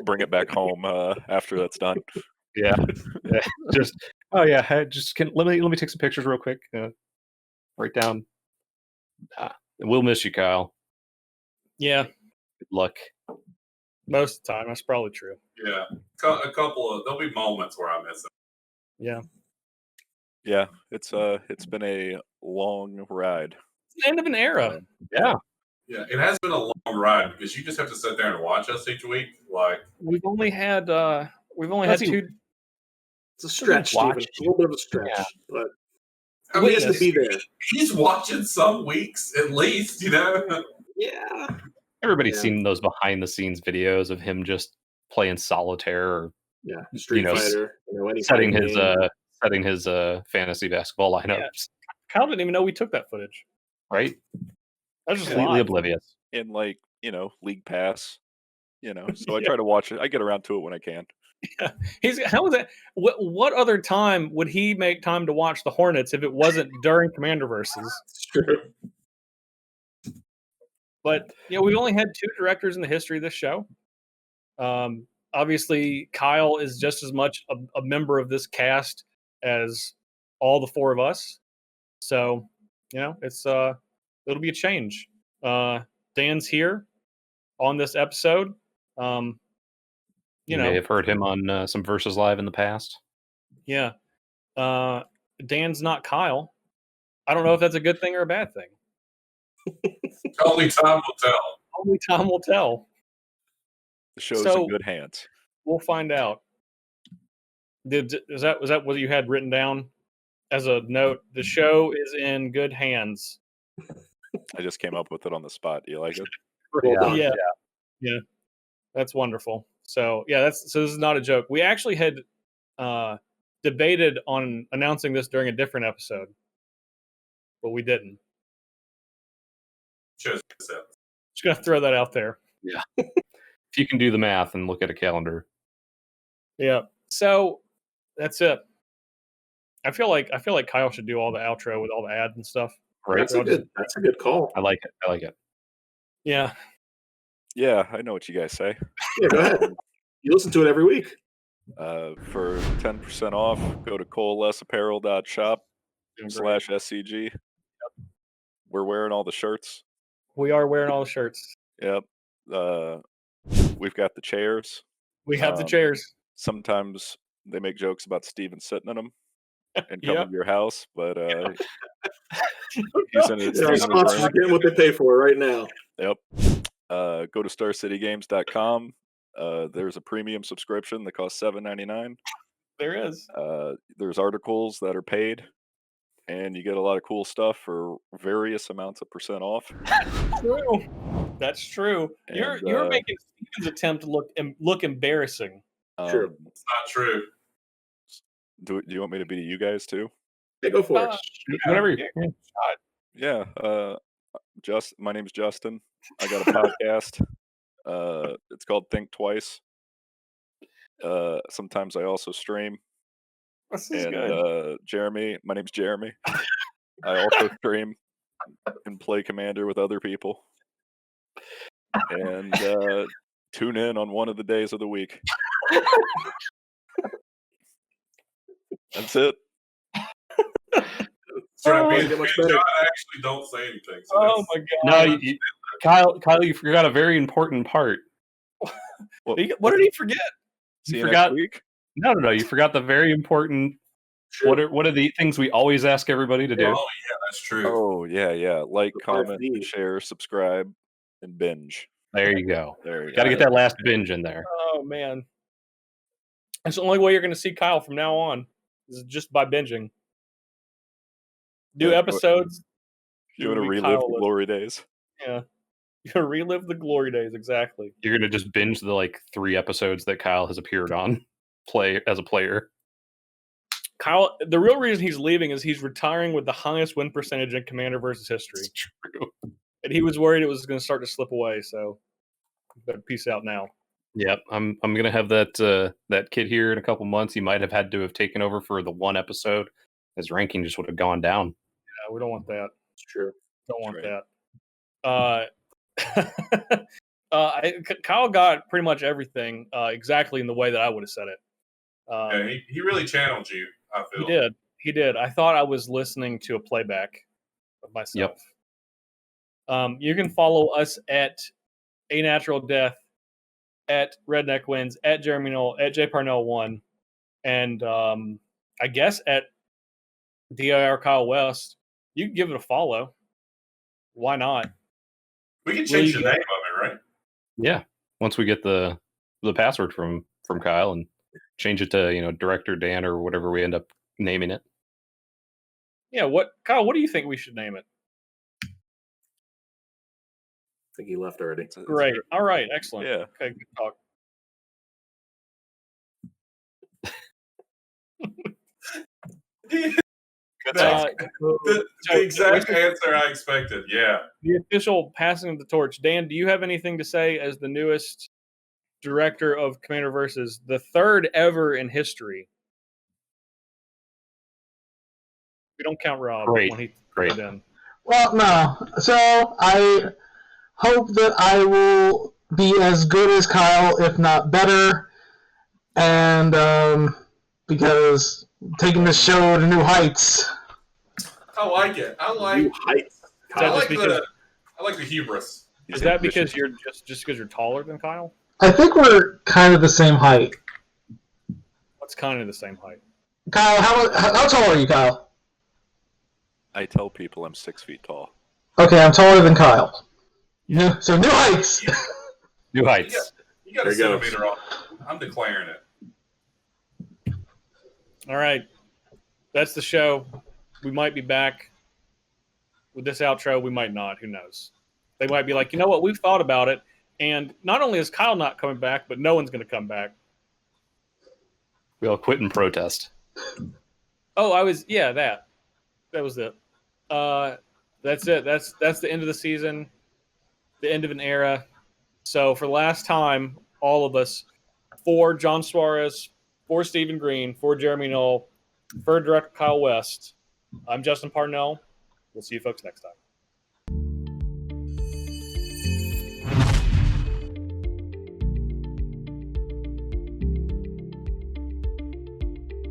Bring it back home after that's done. Yeah. Just let me take some pictures real quick. Write down. We'll miss you, Kyle. Yeah. Good luck. Most of the time, that's probably true. Yeah, there'll be moments where I miss it. Yeah. Yeah, it's been a long ride. It's the end of an era. Yeah. Yeah, it has been a long ride because you just have to sit there and watch us each week. Like we've only had two. It's a stretch, Steven. It's a little bit of a stretch, but I mean, he has to be there. He's watching some weeks at least, Yeah. Everybody's seen those behind the scenes videos of him just playing solitaire or Street Fighter. setting his fantasy basketball lineups. Yeah. Kyle didn't even know we took that footage. Right? I was just completely oblivious. In League Pass. So I try to watch it. I get around to it when I can. Yeah. How was that? What other time would he make time to watch the Hornets if it wasn't during Commander Versus? True. But we've only had two directors in the history of this show. Obviously, Kyle is just as much a member of this cast as all the four of us. So, it's it'll be a change. Dan's here on this episode. You may have heard him on some Versus Live in the past. Yeah. Dan's not Kyle. I don't know if that's a good thing or a bad thing. Only time will tell. Only time will tell. The show's in good hands. We'll find out. Was that what you had written down as a note? The show is in good hands. I just came up with it on the spot. Do you like it? Yeah. That's wonderful. So this is not a joke. We actually had debated on announcing this during a different episode, but we didn't. Just gonna throw that out there. Yeah. If you can do the math and look at a calendar. Yeah. So that's it. I feel like Kyle should do all the outro with all the ads and stuff. Right. That's a good call. I like it. Yeah. Yeah, I know what you guys say. Yeah, go ahead. You listen to it every week. For 10% off, go to coalesceapparel.shop/SCG. Yep. We're wearing all the shirts. We are wearing all the shirts. Yep. We've got the chairs. We have the chairs. Sometimes they make jokes about Steven sitting in them and coming to your house, but he's in his sponsors are getting what they pay for right now. Yep. Go to StarCityGames.com. There's a premium subscription that costs $7.99. There is. There's articles that are paid, and you get a lot of cool stuff for various amounts of percent off. True. That's true. And, you're making Steven's attempt to look embarrassing. True. It's not true. Do you want me to be you guys too? Yeah, go for it. Whatever you want. Yeah. My name's Justin. I got a podcast. It's called Think Twice. Sometimes I also stream. This is good. Jeremy, my name's Jeremy. I also stream and play Commander with other people. And tune in on one of the days of the week. That's it. John actually don't say anything. So oh my god! No, Kyle, you forgot a very important part. What did he forget? See you forgot. Next week? No. You forgot the very important. Sure. What are the things we always ask everybody to do? Oh yeah, that's true. Oh yeah. Like, comment, share, subscribe, and binge. There you go. There you Got to go. get that last binge in there. Oh man, that's the only way you're going to see Kyle from now on. Is just by binging. New episodes. You want to relive the glory days? Yeah. You're going to relive the glory days, exactly. You're going to just binge the 3 episodes that Kyle has appeared on play as a player. Kyle, the real reason he's leaving is he's retiring with the highest win percentage in Commander versus history. It's true. And he was worried it was going to start to slip away, so better peace out now. Yep, I'm going to have that kid here in a couple months. He might have had to have taken over for the 1 episode. His ranking just would have gone down. Yeah, we don't want that. It's true. Don't want that. Kyle got pretty much everything exactly in the way that I would have said it. Yeah, he really channeled you, I feel. He did. I thought I was listening to a playback of myself. Yep. You can follow us at A Natural Death, at Redneck Wins, at Jeremy Knoll, at J Parnell 1, and I guess at DIR Kyle West. You can give it a follow. Why not? We can change the name of it, right? Yeah. Once we get the password from Kyle and change it to Director Dan or whatever we end up naming it. Yeah. Kyle? What do you think we should name it? I think he left already. Great. All right. Excellent. Yeah. Okay. Good talk. The exact answer I expected. Yeah. The official passing of the torch. Dan, do you have anything to say as the newest director of Commander Versus, the 3rd ever in history? We don't count Rob. Great. In. Well, no. So I hope that I will be as good as Kyle, if not better, and because taking this show to new heights. I like it. I like New heights. I like the hubris. Is that because you're just because you're taller than Kyle? I think we're kind of the same height. What's kind of the same height? Kyle, how tall are you, Kyle? I tell people I'm 6 feet tall. Okay, I'm taller than Kyle. Yeah, so new heights. New heights. You got a centimeter off. I'm declaring it. All right. That's the show. We might be back with this outro. We might not. Who knows? They might be like, you know what? We've thought about it. And not only is Kyle not coming back, but no one's going to come back. We all quit and protest. Oh, that. That was it. That's it. That's the end of the season, the end of an era. So for the last time, all of us, for John Suarez, for Stephen Green, for Jeremy Knoll, for Director Kyle West, I'm Justin Parnell. We'll see you folks next time.